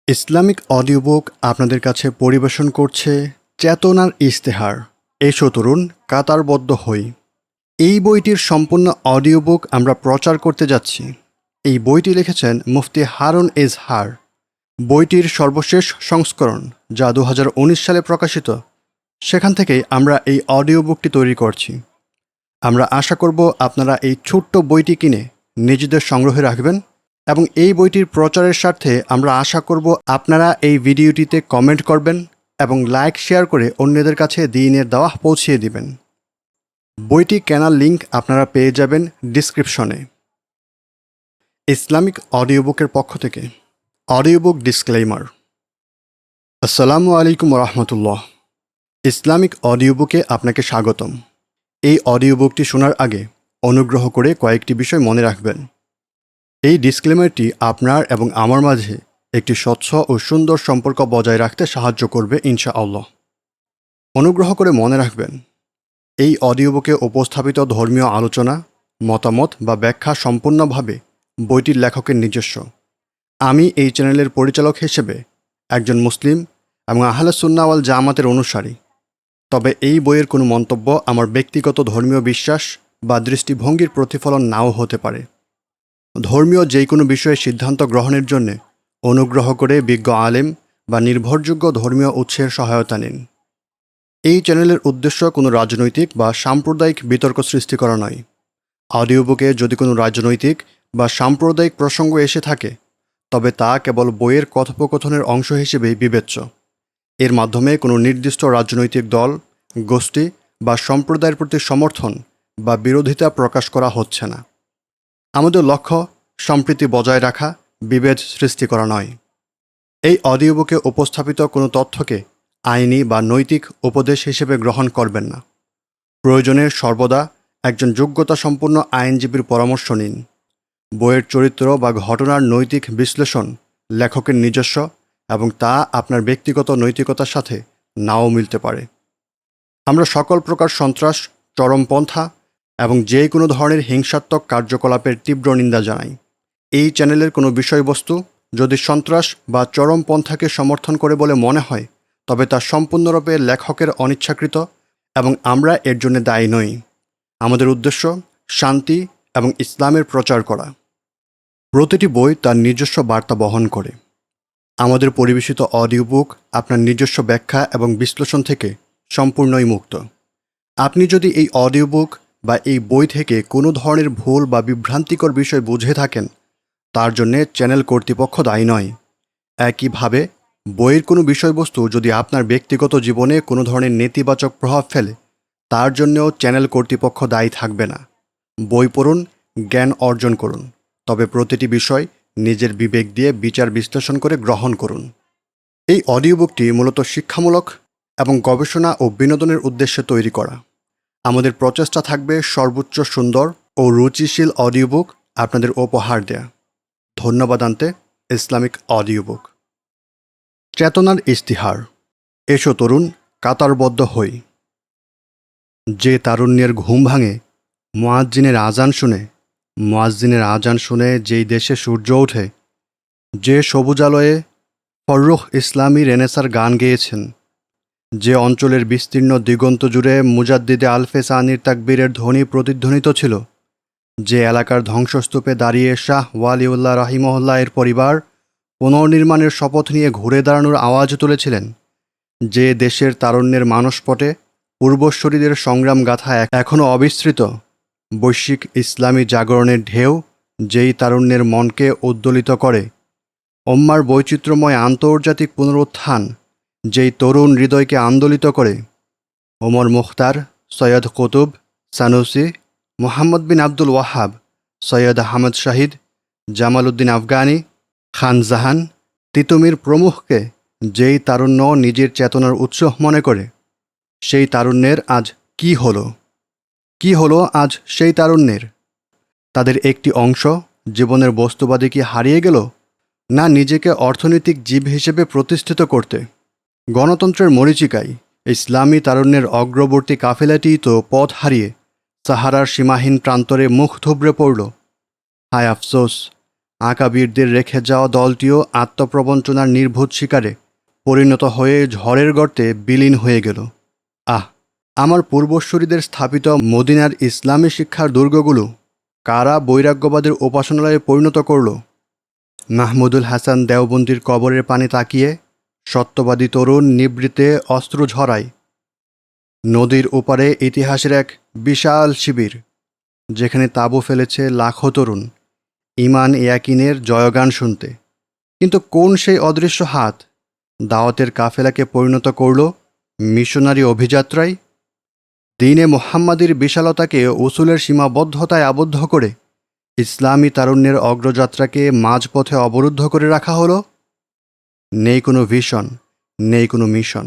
Islamic audio book আপনাদের কাছে পরিবেশন করছে চেতনার ইশতেহার। এসো তরুণ, কাতারবদ্ধ হই। এই বইটির সম্পূর্ণ অডিও বুক আমরা প্রচার করতে যাচ্ছি। এই বইটি লিখেছেন মুফতি হারুন এজহার। বইটির সর্বশেষ সংস্করণ, যা 2019 সালে প্রকাশিত, সেখান থেকেই আমরা এই অডিও বুকটি তৈরি করছি। আমরা আশা করব আপনারা এই ছোট্ট বইটি কিনে নিজেদের সংগ্রহে রাখবেন এবং এই বইটির প্রচারের স্বার্থে আমরা আশা করব আপনারা এই ভিডিওটিতে কমেন্ট করবেন এবং লাইক শেয়ার করে অন্যদের কাছে দ্বীনের দাওয়াহ পৌঁছিয়ে দিবেন। বইটি কেনার লিঙ্ক আপনারা পেয়ে যাবেন ডিসক্রিপশনে। ইসলামিক অডিও বুকের পক্ষ থেকে অডিও বুক ডিসক্লেইমার। আসসালামু আলাইকুম রহমতুল্লাহ। ইসলামিক অডিও বুকে আপনাকে স্বাগতম। এই অডিও বুকটি শোনার আগে অনুগ্রহ করে কয়েকটি বিষয় মনে রাখবেন। এই ডিসক্লেমারটি আপনার এবং আমার মাঝে একটি স্বচ্ছ ও সুন্দর সম্পর্ক বজায় রাখতে সাহায্য করবে ইনশাআল্লাহ। অনুগ্রহ করে মনে রাখবেন, এই অডিও বুকে উপস্থাপিত ধর্মীয় আলোচনা, মতামত বা ব্যাখ্যা সম্পূর্ণভাবে বইটির লেখকের নিজস্ব। আমি এই চ্যানেলের পরিচালক হিসেবে একজন মুসলিম এবং আহলে সুন্নাহ ওয়াল জামাতের অনুসারী। তবে এই বইয়ের কোনো মন্তব্য আমার ব্যক্তিগত ধর্মীয় বিশ্বাস বা দৃষ্টিভঙ্গির প্রতিফলন নাও হতে পারে। ধর্মীয় যে কোনো বিষয়ে সিদ্ধান্ত গ্রহণের জন্য অনুগ্রহ করে বিজ্ঞ আলেম বা নির্ভরযোগ্য ধর্মীয় উৎসের সহায়তা নিন। এই চ্যানেলের উদ্দেশ্য কোনো রাজনৈতিক বা সাম্প্রদায়িক বিতর্ক সৃষ্টি করা নয়। অডিও বুকে যদি কোনো রাজনৈতিক বা সাম্প্রদায়িক প্রসঙ্গ এসে থাকে, তবে তা কেবল বইয়ের কথোপকথনের অংশ হিসেবেই বিবেচ্য। এর মাধ্যমে কোনো নির্দিষ্ট রাজনৈতিক দল, গোষ্ঠী বা সম্প্রদায়ের প্রতি সমর্থন বা বিরোধিতা প্রকাশ করা হচ্ছে না। আমাদের লক্ষ্য সম্প্রীতি বজায় রাখা, বিভেদ সৃষ্টি করা নয়। এই অডিও বুকে উপস্থাপিত কোনো তথ্যকে আইনি বা নৈতিক উপদেশ হিসেবে গ্রহণ করবেন না। প্রয়োজনে সর্বদা একজন যোগ্যতাসম্পন্ন আইনজীবীর পরামর্শ নিন। বইয়ের চরিত্র বা ঘটনার নৈতিক বিশ্লেষণ লেখকের নিজস্ব এবং তা আপনার ব্যক্তিগত নৈতিকতার সাথে নাও মিলতে পারে। আমরা সকল প্রকার সন্ত্রাস, চরমপন্থা এবং যে কোনো ধরনের হিংসাত্মক কার্যকলাপের তীব্র নিন্দা জানাই। এই চ্যানেলের কোনো বিষয়বস্তু যদি সন্ত্রাস বা চরমপন্থাকে সমর্থন করে বলে মনে হয়, তবে তা সম্পূর্ণরূপে লেখকের অনিচ্ছাকৃত এবং আমরা এর জন্য দায়ী নই। আমাদের উদ্দেশ্য শান্তি এবং ইসলামের প্রচার করা। প্রতিটি বই তার নিজস্ব বার্তা বহন করে। আমাদের পরিবেশিত অডিও বুক আপনার নিজস্ব ব্যাখ্যা এবং বিশ্লেষণ থেকে সম্পূর্ণই মুক্ত। আপনি যদি এই অডিও বুক বা এই বই থেকে কোনো ধরনের ভুল বা বিভ্রান্তিকর বিষয় বুঝে থাকেন, তার জন্যে চ্যানেল কর্তৃপক্ষ দায়ী নয়। একইভাবে বইয়ের কোনো বিষয়বস্তু যদি আপনার ব্যক্তিগত জীবনে কোনো ধরনের নেতিবাচক প্রভাব ফেলে, তার জন্যেও চ্যানেল কর্তৃপক্ষ দায়ী থাকবে না। বই পড়ুন, জ্ঞান অর্জন করুন, তবে প্রতিটি বিষয় নিজের বিবেক দিয়ে বিচার বিশ্লেষণ করে গ্রহণ করুন। এই অডিও বুকটি মূলত শিক্ষামূলক এবং গবেষণা ও বিনোদনের উদ্দেশ্যে তৈরি করা। আমাদের প্রচেষ্টা থাকবে সর্বোচ্চ সুন্দর ও রুচিশীল অডিও বুক আপনাদের উপহার দেয়া। ধন্যবাদ আনতে ইসলামিক অডিও বুক। চেতনার ইশতিহার। এসো তরুণ, কাতারবদ্ধ হই। যে তারুণ্যের ঘুম ভাঙে মুয়াজ্জিনের আজান শুনে যেই দেশে সূর্য ওঠে, যে সবুজালয়ে ফররুখ ইসলামী রেনেসার গান গেয়েছেন, যে অঞ্চলের বিস্তীর্ণ দিগন্ত জুড়ে মুজাদ্দিদে আলফে সানির তাকবীরের ধ্বনি প্রতিধ্বনিত ছিল, যে এলাকার ধ্বংসস্তূপে দাঁড়িয়ে শাহ ওয়ালিউল্লাহ রাহিমহুল্লাহ এর পরিবার পুনর্নির্মাণের শপথ নিয়ে ঘুরে দাঁড়ানোর আওয়াজ তুলেছিলেন, যে দেশের তারুণ্যের মানসপটে পূর্বসূরীদের সংগ্রাম গাথা এখনও অবিস্মৃত, বৈশ্বিক ইসলামী জাগরণের ঢেউ যেই তারুণ্যের মনকে উদ্দোলিত করে, উম্মার বৈচিত্র্যময় আন্তর্জাতিক পুনরুত্থান যেই তরুণ হৃদয়কে আন্দোলিত করে, ওমর মুখতার, সৈয়দ কুতুব, সানুসি, মুহাম্মদ বিন আব্দুল ওয়াহাব, সৈয়দ আহমদ শাহিদ, জামাল উদ্দিন আফগানি, খান জাহান, তিতুমির প্রমুখকে যেই তারুণ্য নিজের চেতনার উৎস মনে করে, সেই তারুণ্যের আজ কি হলো আজ সেই তারুণ্যের? তাদের একটি অংশ জীবনের বস্তুবাদী কি হারিয়ে গেল, না নিজেকে অর্থনৈতিক জীব হিসেবে প্রতিষ্ঠিত করতে? গণতন্ত্রের মরীচিকায় ইসলামী তারুণ্যের অগ্রবর্তী কাফেলাটিই তো পথ হারিয়ে সাহারার সীমাহীন প্রান্তরে মুখ থুবড়ে পড়ল। হায় আফসোস, আকাবিরদের রেখে যাওয়া দলটিও আত্মপ্রবঞ্চনার নির্ভূত শিকারে পরিণত হয়ে ঝড়ের গর্তে বিলীন হয়ে গেল। আহ, আমার পূর্বসূরীদের স্থাপিত মদিনার ইসলামী শিক্ষার দুর্গগুলো কারা বৈরাগ্যবাদের উপাসনালয়ে পরিণত করল? মাহমুদুল হাসান দেওবন্দির কবরের পানে তাকিয়ে সত্যবাদী তরুণ নিবৃত্তে অস্ত্র ঝরায়। নদীর ওপারে ইতিহাসের এক বিশাল শিবির, যেখানে তাঁবু ফেলেছে লাখো তরুণ ইমান ইয়াকিনের জয়গান শুনতে। কিন্তু কোন সেই অদৃশ্য হাত দাওয়াতের কাফেলাকে পরিণত করল মিশনারি অভিযাত্রায়? দ্বীনে মুহাম্মাদির বিশালতাকে উসুলের সীমাবদ্ধতায় আবদ্ধ করে ইসলামী তারুণ্যের অগ্রযাত্রাকে মাঝপথে অবরুদ্ধ করে রাখা হলো। নেই কোনো ভিশন, নেই কোনো মিশন।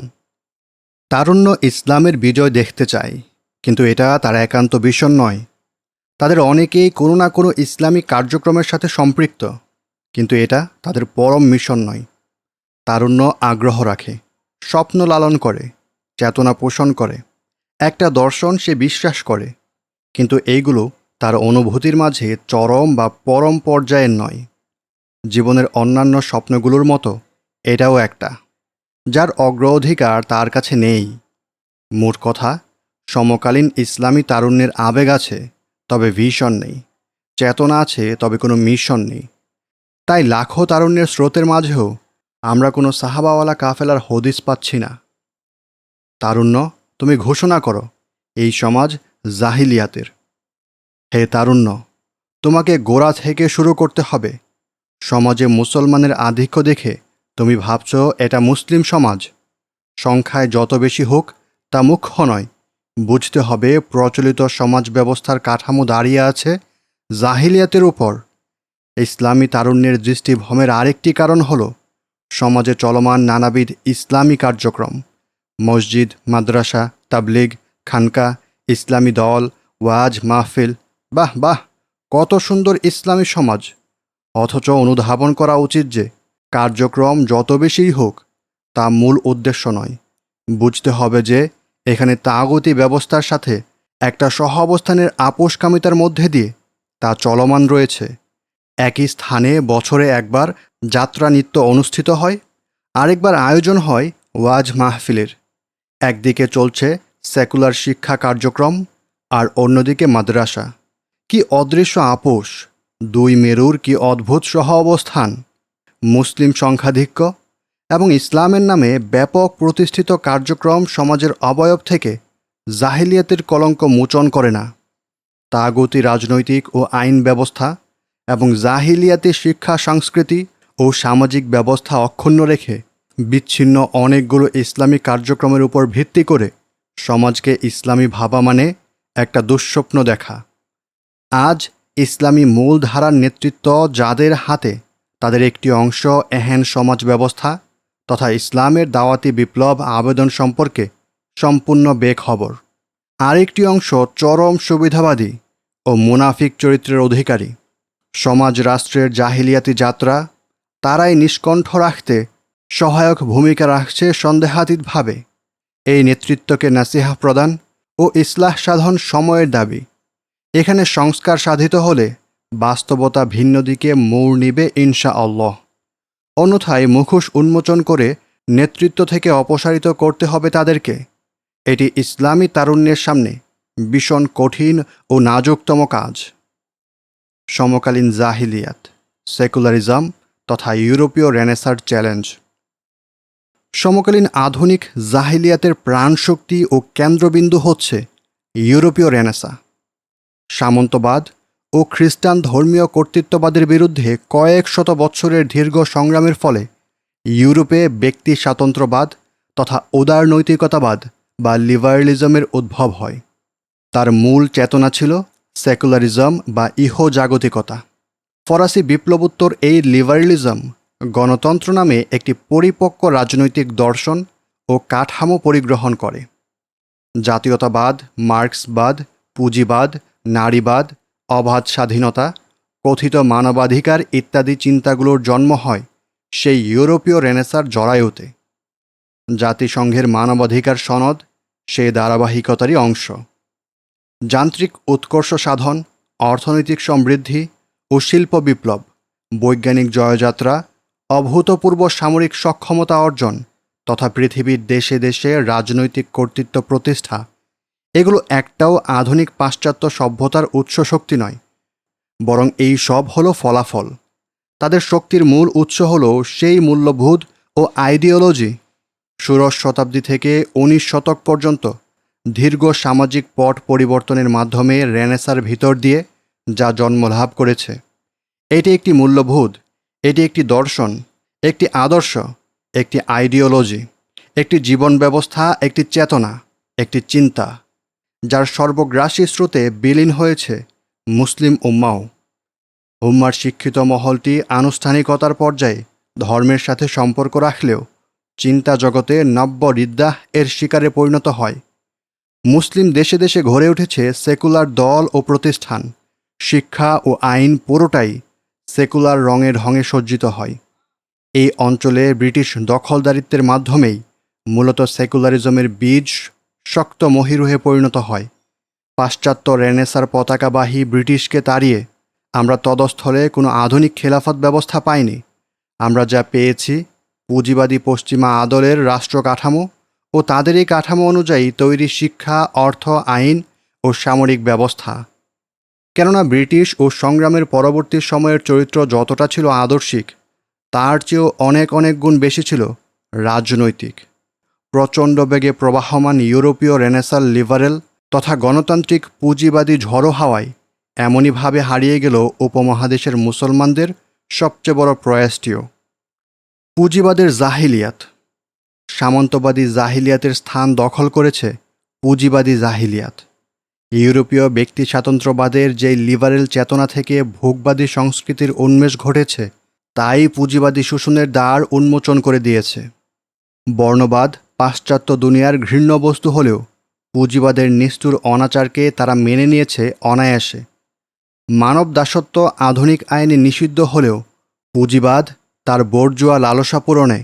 তারুণ্য ইসলামের বিজয় দেখতে চায়, কিন্তু এটা তার একান্ত ভিশন নয়। তাদের অনেকেই কোনো না কোনো ইসলামী কার্যক্রমের সাথে সম্পৃক্ত, কিন্তু এটা তাদের পরম মিশন নয়। তারুণ্য আগ্রহ রাখে, স্বপ্ন লালন করে, চেতনা পোষণ করে, একটা দর্শন সে বিশ্বাস করে, কিন্তু এইগুলো তার অনুভূতির মাঝে চরম বা পরম পর্যায়ের নয়। জীবনের অন্যান্য স্বপ্নগুলোর মতো এটাও একটা, যার অগ্রাধিকার তার কাছে নেই। মোট কথা, সমকালীন ইসলামী তারুণ্যের আবেগ আছে, তবে ভিশন নেই। চেতনা আছে, তবে কোনো মিশন নেই। তাই লাখো তারুণ্যের স্রোতের মাঝেও আমরা কোনো সাহাবাওয়ালা কাফেলার হদিস পাচ্ছি না। তারুণ্য, তুমি ঘোষণা করো, এই সমাজ জাহিলিয়াতের। হে তারুণ্য, তোমাকে গোড়া থেকে শুরু করতে হবে। সমাজে মুসলমানের আধিক্য দেখে তুমি ভাবছ এটা মুসলিম সমাজ। সংখ্যায় যত বেশি হোক তা মুখ্য নয়। বুঝতে হবে প্রচলিত সমাজ ব্যবস্থার কাঠামো দাঁড়িয়ে আছে জাহিলিয়াতের উপর। ইসলামী তারুণ্যের দৃষ্টিভ্রমের আরেকটি কারণ হল সমাজে চলমান নানাবিধ ইসলামী কার্যক্রম। মসজিদ, মাদ্রাসা, তাবলিগ, খানকা, ইসলামী দল, ওয়াজ মাহফিল। বাহ বাহ, কত সুন্দর ইসলামী সমাজ! অথচ অনুধাবন করা উচিত যে কার্যক্রম যত বেশিই হোক তা মূল উদ্দেশ্য নয়। বুঝতে হবে যে এখানে তাগুতি ব্যবস্থার সাথে একটা সহ অবস্থানের আপোষকামিতার মধ্যে দিয়ে তা চলমান রয়েছে। একই স্থানে বছরে একবার যাত্রা নৃত্য অনুষ্ঠিত হয়, আরেকবার আয়োজন হয় ওয়াজ মাহফিলের। একদিকে চলছে সেকুলার শিক্ষা কার্যক্রম, আর অন্যদিকে মাদ্রাসা। কি অদৃশ্য আপোষ! দুই মেরুর কি অদ্ভুত সহ অবস্থান! মুসলিম সংখ্যাধিক্য এবং ইসলামের নামে ব্যাপক প্রতিষ্ঠিত কার্যক্রম সমাজের অবয়ব থেকে জাহিলিয়াতের কলঙ্ক মোচন করে না। তাগুতি রাজনৈতিক ও আইন ব্যবস্থা এবং জাহিলিয়াতি শিক্ষা, সংস্কৃতি ও সামাজিক ব্যবস্থা অক্ষুণ্ণ রেখে বিচ্ছিন্ন অনেকগুলো ইসলামী কার্যক্রমের উপর ভিত্তি করে সমাজকে ইসলামী ভাবা মানে একটা দুঃস্বপ্ন দেখা। আজ ইসলামী মূলধারার নেতৃত্ব যাদের হাতে, তাদের একটি অংশ এহেন সমাজ ব্যবস্থা তথা ইসলামের দাওয়াতি বিপ্লব আবেদন সম্পর্কে সম্পূর্ণ বেখবর। আরেকটি অংশ চরম সুবিধাবাদী ও মুনাফিক চরিত্রের অধিকারী। সমাজ রাষ্ট্রের জাহিলিয়াতি যাত্রা তারাই নিষ্কণ্ঠ রাখতে সহায়ক ভূমিকা রাখছে সন্দেহাতীতভাবে। এই নেতৃত্বকে নাসিহা প্রদান ও ইসলাহ সাধন সময়ের দাবি। এখানে সংস্কার সাধিত হলে বাস্তবতা ভিন্ন দিকে মোড় নিবে ইনশাআল্লাহ। অন্যথায় মুখোশ উন্মোচন করে নেতৃত্ব থেকে অপসারিত করতে হবে তাদেরকে। এটি ইসলামী তারুণ্যের সামনে ভীষণ কঠিন ও নাজুকতম কাজ। সমকালীন জাহিলিয়াত, সেকুলারিজম তথা ইউরোপীয় রেনেসার চ্যালেঞ্জ। সমকালীন আধুনিক জাহিলিয়াতের প্রাণশক্তি ও কেন্দ্রবিন্দু হচ্ছে ইউরোপীয় রেনেসা। সামন্তবাদ ও খ্রিস্টান ধর্মীয় কর্তৃত্ববাদের বিরুদ্ধে কয়েক শত বৎসরের দীর্ঘ সংগ্রামের ফলে ইউরোপে ব্যক্তি স্বাতন্ত্র্যবাদ তথা উদারনৈতিকতাবাদ বা লিবারেলিজমের উদ্ভব হয়। তার মূল চেতনা ছিল সেকুলারিজম বা ইহজাগতিকতা। ফরাসি বিপ্লবোত্তর এই লিবারেলিজম গণতন্ত্র নামে একটি পরিপক্ক রাজনৈতিক দর্শন ও কাঠামো পরিগ্রহণ করে। জাতীয়তাবাদ, মার্ক্সবাদ, পুঁজিবাদ, নারীবাদ, অবাধ স্বাধীনতা, কথিত মানবাধিকার ইত্যাদি চিন্তাগুলোর জন্ম হয় সেই ইউরোপীয় রেনেসার জরায়ুতে। জাতিসংঘের মানবাধিকার সনদ সেই ধারাবাহিকতারই অংশ। যান্ত্রিক উৎকর্ষ সাধন, অর্থনৈতিক সমৃদ্ধি ও শিল্প বিপ্লব বৈজ্ঞানিক জয়যাত্রা, অভূতপূর্ব সামরিক সক্ষমতা অর্জন তথা পৃথিবীর দেশে দেশে রাজনৈতিক কর্তৃত্ব প্রতিষ্ঠা, এগুলো একটাও আধুনিক পাশ্চাত্য সভ্যতার উৎস শক্তি নয়, বরং এই সব হলো ফলাফল। তাদের শক্তির মূল উৎস হল সেই মূল্যবোধ ও আইডিওলজি ষোড়শ শতাব্দী থেকে 19 শতক পর্যন্ত দীর্ঘ সামাজিক পট পরিবর্তনের মাধ্যমে রেনেসাঁর ভিতর দিয়ে যা জন্মলাভ করেছে। এটি একটি মূল্যবোধ, এটি একটি দর্শন, একটি আদর্শ, একটি আইডিওলজি, একটি জীবন ব্যবস্থা, একটি চেতনা, একটি চিন্তা, যার সর্বগ্রাসী স্রোতে বিলীন হয়েছে মুসলিম উম্মাও। উম্মার শিক্ষিত মহলটি আনুষ্ঠানিকতার পর্যায়ে ধর্মের সাথে সম্পর্ক রাখলেও চিন্তা জগতে নব্য রিদ্দাহ এর শিকারে পরিণত হয়। মুসলিম দেশে দেশে গড়ে উঠেছে সেকুলার দল ও প্রতিষ্ঠান, শিক্ষা ও আইন পুরোটাই সেকুলার রঙে ঢঙে সজ্জিত হয়। এই অঞ্চলে ব্রিটিশ দখলদারিত্বের মাধ্যমেই মূলত সেকুলারিজমের বীজ শক্ত মহীরুহে পরিণত হয়। পাশ্চাত্য রেনেসাঁর পতাকাবাহী ব্রিটিশকে তাড়িয়ে আমরা তদস্থলে কোনো আধুনিক খেলাফত ব্যবস্থা পাইনি। আমরা যা পেয়েছি পুঁজিবাদী পশ্চিমা আদলের রাষ্ট্র কাঠামো ও তাদের এই কাঠামো অনুযায়ী তৈরি শিক্ষা, অর্থ, আইন ও সামরিক ব্যবস্থা। কেননা ব্রিটিশ ও সংগ্রামের পরবর্তী সময়ের চরিত্র যতটা ছিল আদর্শিক, তার চেয়েও অনেক অনেক গুণ বেশি ছিল রাজনৈতিক। প্রচণ্ড বেগে প্রবাহমান ইউরোপীয় রেনেসাঁ লিবারেল তথা গণতান্ত্রিক পুঁজিবাদী ঝড়ো হাওয়ায় এমনইভাবে হারিয়ে গেল উপমহাদেশের মুসলমানদের সবচেয়ে বড় প্রয়াসটিও। পুঁজিবাদের জাহিলিয়াত। সামন্তবাদী জাহিলিয়াতের স্থান দখল করেছে পুঁজিবাদী জাহিলিয়াত। ইউরোপীয় ব্যক্তি স্বাতন্ত্র্যবাদের যে লিবারেল চেতনা থেকে ভোগবাদী সংস্কৃতির উন্মেষ ঘটেছে, তাই পুঁজিবাদী শোষণের দ্বার উন্মোচন করে দিয়েছে। বর্ণবাদ পাশ্চাত্য দুনিয়ার ঘৃণ্য বস্তু হলেও পুঁজিবাদের নিষ্ঠুর অনাচারকে তারা মেনে নিয়েছে অনায়াসে। মানব দাসত্ব আধুনিক আইনে নিষিদ্ধ হলেও পুঁজিবাদ তার বর্জুয়া লালসা পূরণে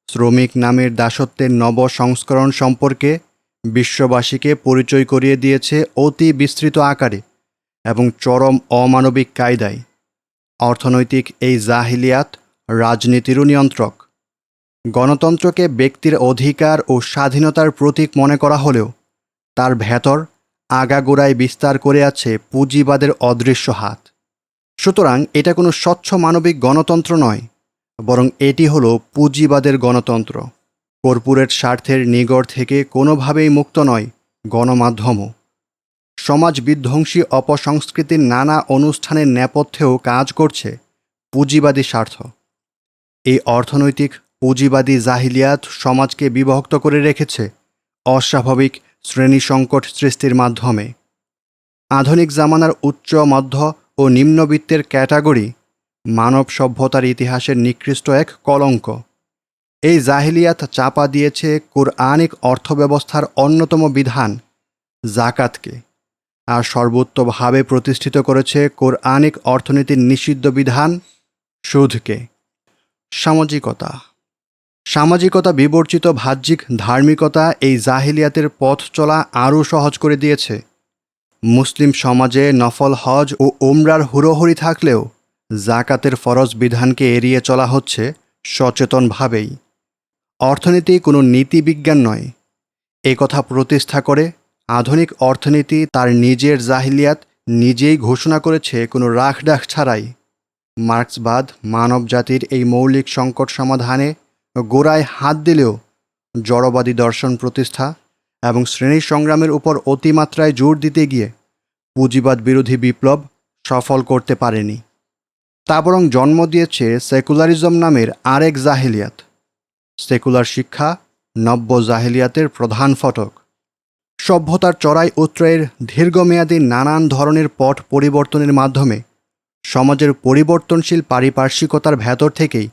শ্রমিক নামের দাসত্বের নব সংস্করণ সম্পর্কে বিশ্ববাসীকে পরিচয় করিয়ে দিয়েছে অতি বিস্তৃত আকারে এবং চরম অমানবিক কায়দায়। অর্থনৈতিক এই জাহিলিয়াত রাজনীতিরও নিয়ন্ত্রক। গণতন্ত্রকে ব্যক্তির অধিকার ও স্বাধীনতার প্রতীক মনে করা হলেও তার ভেতর আগাগোড়ায় বিস্তার করে আছে পুঁজিবাদের অদৃশ্য হাত। সুতরাং এটা কোনো স্বচ্ছ মানবিক গণতন্ত্র নয়, বরং এটি হলো পুঁজিবাদের গণতন্ত্র। কর্পোরেট স্বার্থের নিগড় থেকে কোনোভাবেই মুক্ত নয় গণমাধ্যমও। সমাজ বিধ্বংসী অপসংস্কৃতির নানা অনুষ্ঠানের নেপথ্যেও কাজ করছে পুঁজিবাদী স্বার্থ। এই অর্থনৈতিক পুঁজিবাদী জাহিলিয়াত সমাজকে বিভক্ত করে রেখেছে অস্বাভাবিক শ্রেণী সংকট সৃষ্টির মাধ্যমে। আধুনিক জামানার উচ্চ, মধ্য ও নিম্নবিত্তের ক্যাটাগরি মানব সভ্যতার ইতিহাসের নিকৃষ্ট এক কলঙ্ক। এই জাহিলিয়াত চাপা দিয়েছে কুরআনিক অর্থব্যবস্থার অন্যতম বিধান জাকাতকে, আর সর্বোত্তভাবে প্রতিষ্ঠিত করেছে কুরআনিক অর্থনীতির নিষিদ্ধ বিধান সুদকে। সামাজিকতা বিবর্জিত বাহ্যিক ধার্মিকতা এই জাহিলিয়াতের পথ চলা আরও সহজ করে দিয়েছে। মুসলিম সমাজে নফল হজ ও উমরার হুড়োহুড়ি থাকলেও জাকাতের ফরজ বিধানকে এড়িয়ে চলা হচ্ছে সচেতনভাবেই। অর্থনীতি কোনো নীতিবিজ্ঞান নয়, এ কথা প্রতিষ্ঠা করে আধুনিক অর্থনীতি তার নিজের জাহিলিয়াত নিজেই ঘোষণা করেছে কোনো রাখঢাক ছাড়াই। মার্ক্সবাদ মানব জাতির এই মৌলিক সংকট সমাধানে গোড়ায় হাত দিলেও জড়বাদী দর্শন প্রতিষ্ঠা এবং শ্রেণী সংগ্রামের উপর অতিমাত্রায় জোর দিতে গিয়ে পুঁজিবাদ বিরোধী বিপ্লব সফল করতে পারেনি। তা বরং জন্ম দিয়েছে সেকুলারিজম নামের আরেক জাহিলিয়াত। সেকুলার শিক্ষা নব্য জাহিলিয়াতের প্রধান ফটক। সভ্যতার চড়াই উত্তরায়ের দীর্ঘমেয়াদী নানান ধরনের পট পরিবর্তনের মাধ্যমে সমাজের পরিবর্তনশীল পারিপার্শ্বিকতার ভেতর থেকেই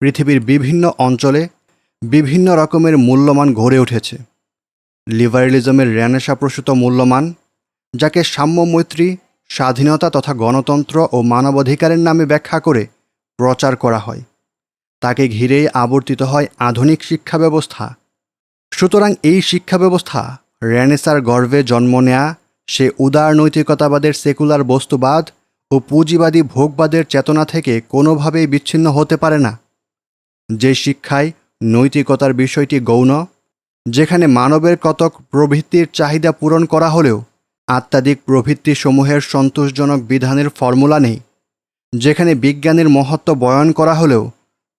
পৃথিবীর বিভিন্ন অঞ্চলে বিভিন্ন রকমের মূল্যমান গড়ে উঠেছে। লিবারেলিজমের রেনেসাঁপ্রসূত মূল্যমান, যাকে সাম্য, মৈত্রী, স্বাধীনতা তথা গণতন্ত্র ও মানবাধিকারের নামে ব্যাখ্যা করে প্রচার করা হয়, তাকে ঘিরেই আবর্তিত হয় আধুনিক শিক্ষা ব্যবস্থা। সুতরাং এই শিক্ষা ব্যবস্থা রেনেসাঁর গর্ভে জন্ম নেয়া সে উদার নৈতিকতাবাদের সেকুলার বস্তুবাদ ও পুঁজিবাদী ভোগবাদের চেতনা থেকে কোনোভাবেই বিচ্ছিন্ন হতে পারে না। যে শিক্ষায় নৈতিকতার বিষয়টি গৌণ, যেখানে মানবের কতক প্রবৃত্তির চাহিদা পূরণ করা হলেও আত্মাদিক প্রবৃত্তিসমূহের সন্তোষজনক বিধানের ফর্মুলা নেই, যেখানে বিজ্ঞানের মহত্ব বয়ান করা হলেও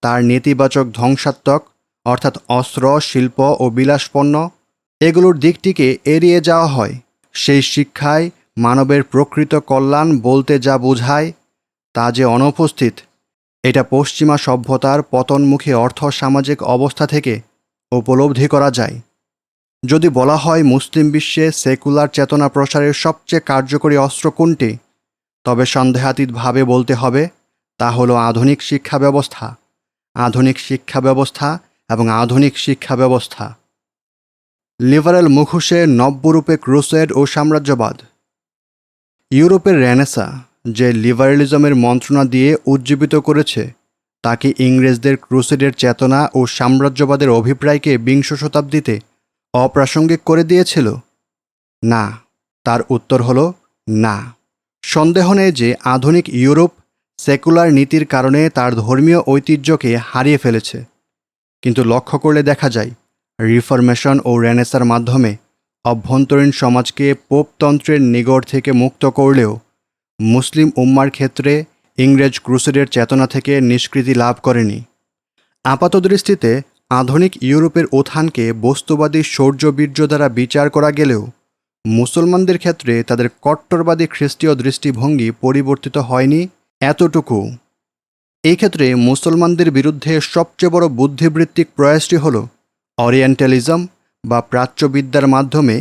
তার নেতিবাচক ধ্বংসাত্মক অর্থাৎ অস্ত্র, শিল্প ও বিলাসপণ্য এগুলোর দিকটিকে এড়িয়ে যাওয়া হয়, সেই শিক্ষায় মানবের প্রকৃত কল্যাণ বলতে যা বোঝায় তা যে অনুপস্থিত, এটা পশ্চিমা সভ্যতার পতনমুখী অর্থ-সামাজিক অবস্থা থেকে উপলব্ধি করা যায়। যদি বলা হয় মুসলিম বিশ্বে সেকুলার চেতনা প্রসারের সবচেয়ে কার্যকরী অস্ত্র কোনটি, তবে সন্দেহাতীতভাবে বলতে হবে তা হলো আধুনিক শিক্ষা ব্যবস্থা, আধুনিক শিক্ষা ব্যবস্থা এবং আধুনিক শিক্ষা ব্যবস্থা। লিবারেল মুখোশে নব্যরূপে ক্রুসেড ও সাম্রাজ্যবাদ। ইউরোপের রেনেসা যে লিবারেলিজমের মন্ত্রণা দিয়ে উজ্জীবিত করেছে, তাকে ইংরেজদের ক্রুসেডের চেতনা ও সাম্রাজ্যবাদের অভিপ্রায়কে বিংশ শতাব্দীতে অপ্রাসঙ্গিক করে দিয়েছিল? না। তার উত্তর হল না। সন্দেহ নেই যে আধুনিক ইউরোপ সেকুলার নীতির কারণে তার ধর্মীয় ঐতিহ্যকে হারিয়ে ফেলেছে, কিন্তু লক্ষ্য করলে দেখা যায় রিফরমেশন ও রেনেসার মাধ্যমে অভ্যন্তরীণ সমাজকে পোপতন্ত্রের নিগড় থেকে মুক্ত করলেও মুসলিম উম্মার ক্ষেত্রে ইংরেজ ক্রুসেডের চেতনা থেকে নিষ্কৃতি লাভ করেনি। আপাতদৃষ্টিতে আধুনিক ইউরোপের উত্থানকে বস্তুবাদী শৌর্যবীর্য দ্বারা বিচার করা গেলেও মুসলমানদের ক্ষেত্রে তাদের কট্টরবাদী খ্রিস্টীয় দৃষ্টিভঙ্গি পরিবর্তিত হয়নি এতটুকু। এই ক্ষেত্রে মুসলমানদের বিরুদ্ধে সবচেয়ে বড় বুদ্ধিবৃত্তিক প্রয়াসটি হল অরিয়েন্টালিজম বা প্রাচ্যবিদ্যার মাধ্যমে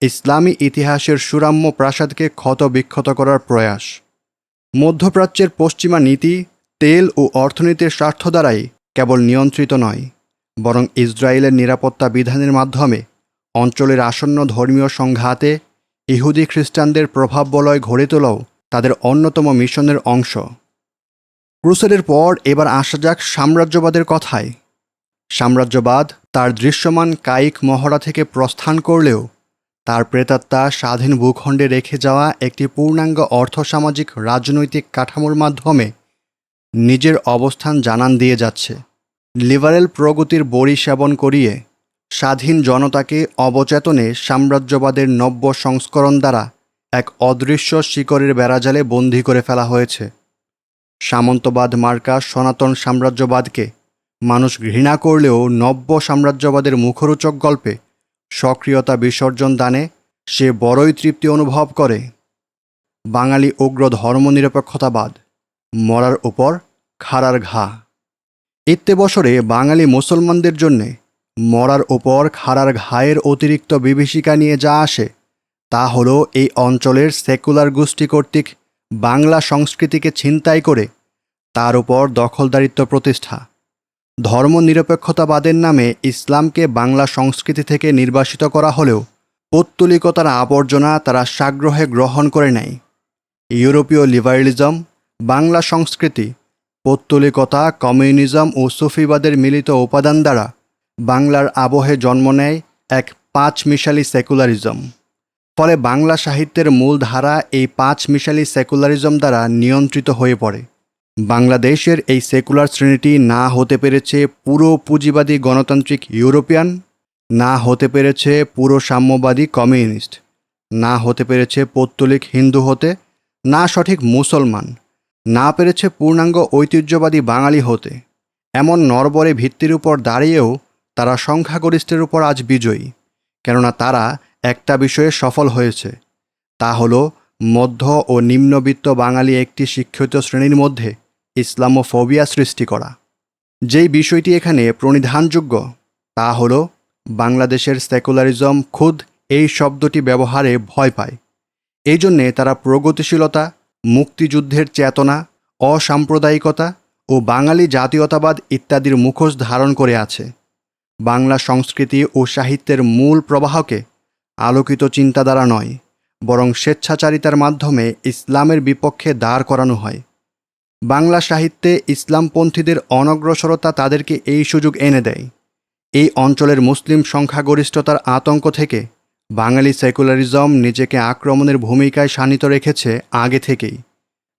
ইসলামী ইতিহাসের সুরাম্য প্রাসাদকে ক্ষতবিক্ষত করার প্রয়াস। মধ্যপ্রাচ্যের পশ্চিমা নীতি তেল ও অর্থনীতির স্বার্থ দ্বারাই কেবল নিয়ন্ত্রিত নয়, বরং ইসরায়েলের নিরাপত্তা বিধানের মাধ্যমে অঞ্চলের আসন্ন ধর্মীয় সংঘাতে ইহুদি খ্রিস্টানদের প্রভাব বলয় গড়ে তোলাও তাদের অন্যতম মিশনের অংশ। ক্রুসেডের পর এবার আসা যাক সাম্রাজ্যবাদের কথায়। সাম্রাজ্যবাদ তার দৃশ্যমান কায়িক মহড়া থেকে প্রস্থান করলেও তার প্রেতাত্মা স্বাধীন ভূখণ্ডে রেখে যাওয়া একটি পূর্ণাঙ্গ অর্থসামাজিক রাজনৈতিক কাঠামোর মাধ্যমে নিজের অবস্থান জানান দিয়ে যাচ্ছে। লিবারেল প্রগতির বড়ি সেবন করিয়ে স্বাধীন জনতাকে অবচেতনে সাম্রাজ্যবাদের নব্য সংস্করণ দ্বারা এক অদৃশ্য শিকড়ের বেড়াজালে বন্দী করে ফেলা হয়েছে। সামন্তবাদ মার্কা সনাতন সাম্রাজ্যবাদকে মানুষ ঘৃণা করলেও নব্য সাম্রাজ্যবাদের মুখরোচক গল্পে সক্রিয়তা বিসর্জন দানে সে বড়ই তৃপ্তি অনুভব করে। বাঙালি উগ্র ধর্মনিরপেক্ষতাবাদ, মরার উপর খাড়ার ঘা। বছরে বাঙালি মুসলমানদের জন্যে মরার উপর খাড়ার ঘায়ের অতিরিক্ত বিভীষিকা নিয়ে যা আসে তা হলো এই অঞ্চলের সেকুলার গোষ্ঠী কর্তৃক বাংলা সংস্কৃতিকে ছিনতাই করে তার উপর দখলদারিত্ব প্রতিষ্ঠা। ধর্মনিরপেক্ষতাবাদের নামে ইসলামকে বাংলা সংস্কৃতি থেকে নির্বাসিত করা হলেও পৌত্তলিকতার আবর্জনা তারা সাগ্রহে গ্রহণ করে নেয়। ইউরোপীয় লিবারেলিজম, বাংলা সংস্কৃতি, পৌত্তলিকতা, কমিউনিজম ও সুফিবাদের মিলিত উপাদান দ্বারা বাংলার আবহে জন্ম নেয় এক পাঁচমিশালি সেকুলারিজম। ফলে বাংলা সাহিত্যের মূল ধারা এই পাঁচমিশালি সেকুলারিজম দ্বারা নিয়ন্ত্রিত হয়ে পড়ে। বাংলাদেশের এই সেকুলার শ্রেণীটি না হতে পেরেছে পুরো পুঁজিবাদী গণতান্ত্রিক ইউরোপিয়ান, না হতে পেরেছে পুরো সাম্যবাদী কমিউনিস্ট, না হতে পেরেছে পৌত্তলিক হিন্দু হতে, না সঠিক মুসলমান, না পেরেছে পূর্ণাঙ্গ ঐতিহ্যবাদী বাঙালি হতে। এমন নরবরে ভিত্তির উপর দাঁড়িয়েও তারা সংখ্যাগরিষ্ঠের উপর আজ বিজয়ী, কেননা তারা একটা বিষয়ে সফল হয়েছে, তা হলো মধ্য ও নিম্নবিত্ত বাঙালি একটি শিক্ষিত শ্রেণীর মধ্যে ইসলামোফোবিয়া সৃষ্টি করা। যেই বিষয়টি এখানে প্রণিধানযোগ্য তা হলো বাংলাদেশের সেকুলারিজম খুদ এই শব্দটি ব্যবহারে ভয় পায়। এই জন্যে তারা প্রগতিশীলতা, মুক্তিযুদ্ধের চেতনা, অসাম্প্রদায়িকতা ও বাঙালি জাতীয়তাবাদ ইত্যাদির মুখোশ ধারণ করে আছে। বাংলা সংস্কৃতি ও সাহিত্যের মূল প্রবাহকে আলোকিত চিন্তা দ্বারা নয়, বরং স্বেচ্ছাচারিতার মাধ্যমে ইসলামের বিপক্ষে দাঁড় করানো হয়। বাংলা সাহিত্যে ইসলামপন্থীদের অনগ্রসরতা তাদেরকে এই সুযোগ এনে দেয়। এই অঞ্চলের মুসলিম সংখ্যাগরিষ্ঠতার আতঙ্ক থেকে বাঙালি সেকুলারিজম নিজেকে আক্রমণের ভূমিকায় শানিত রেখেছে আগে থেকেই।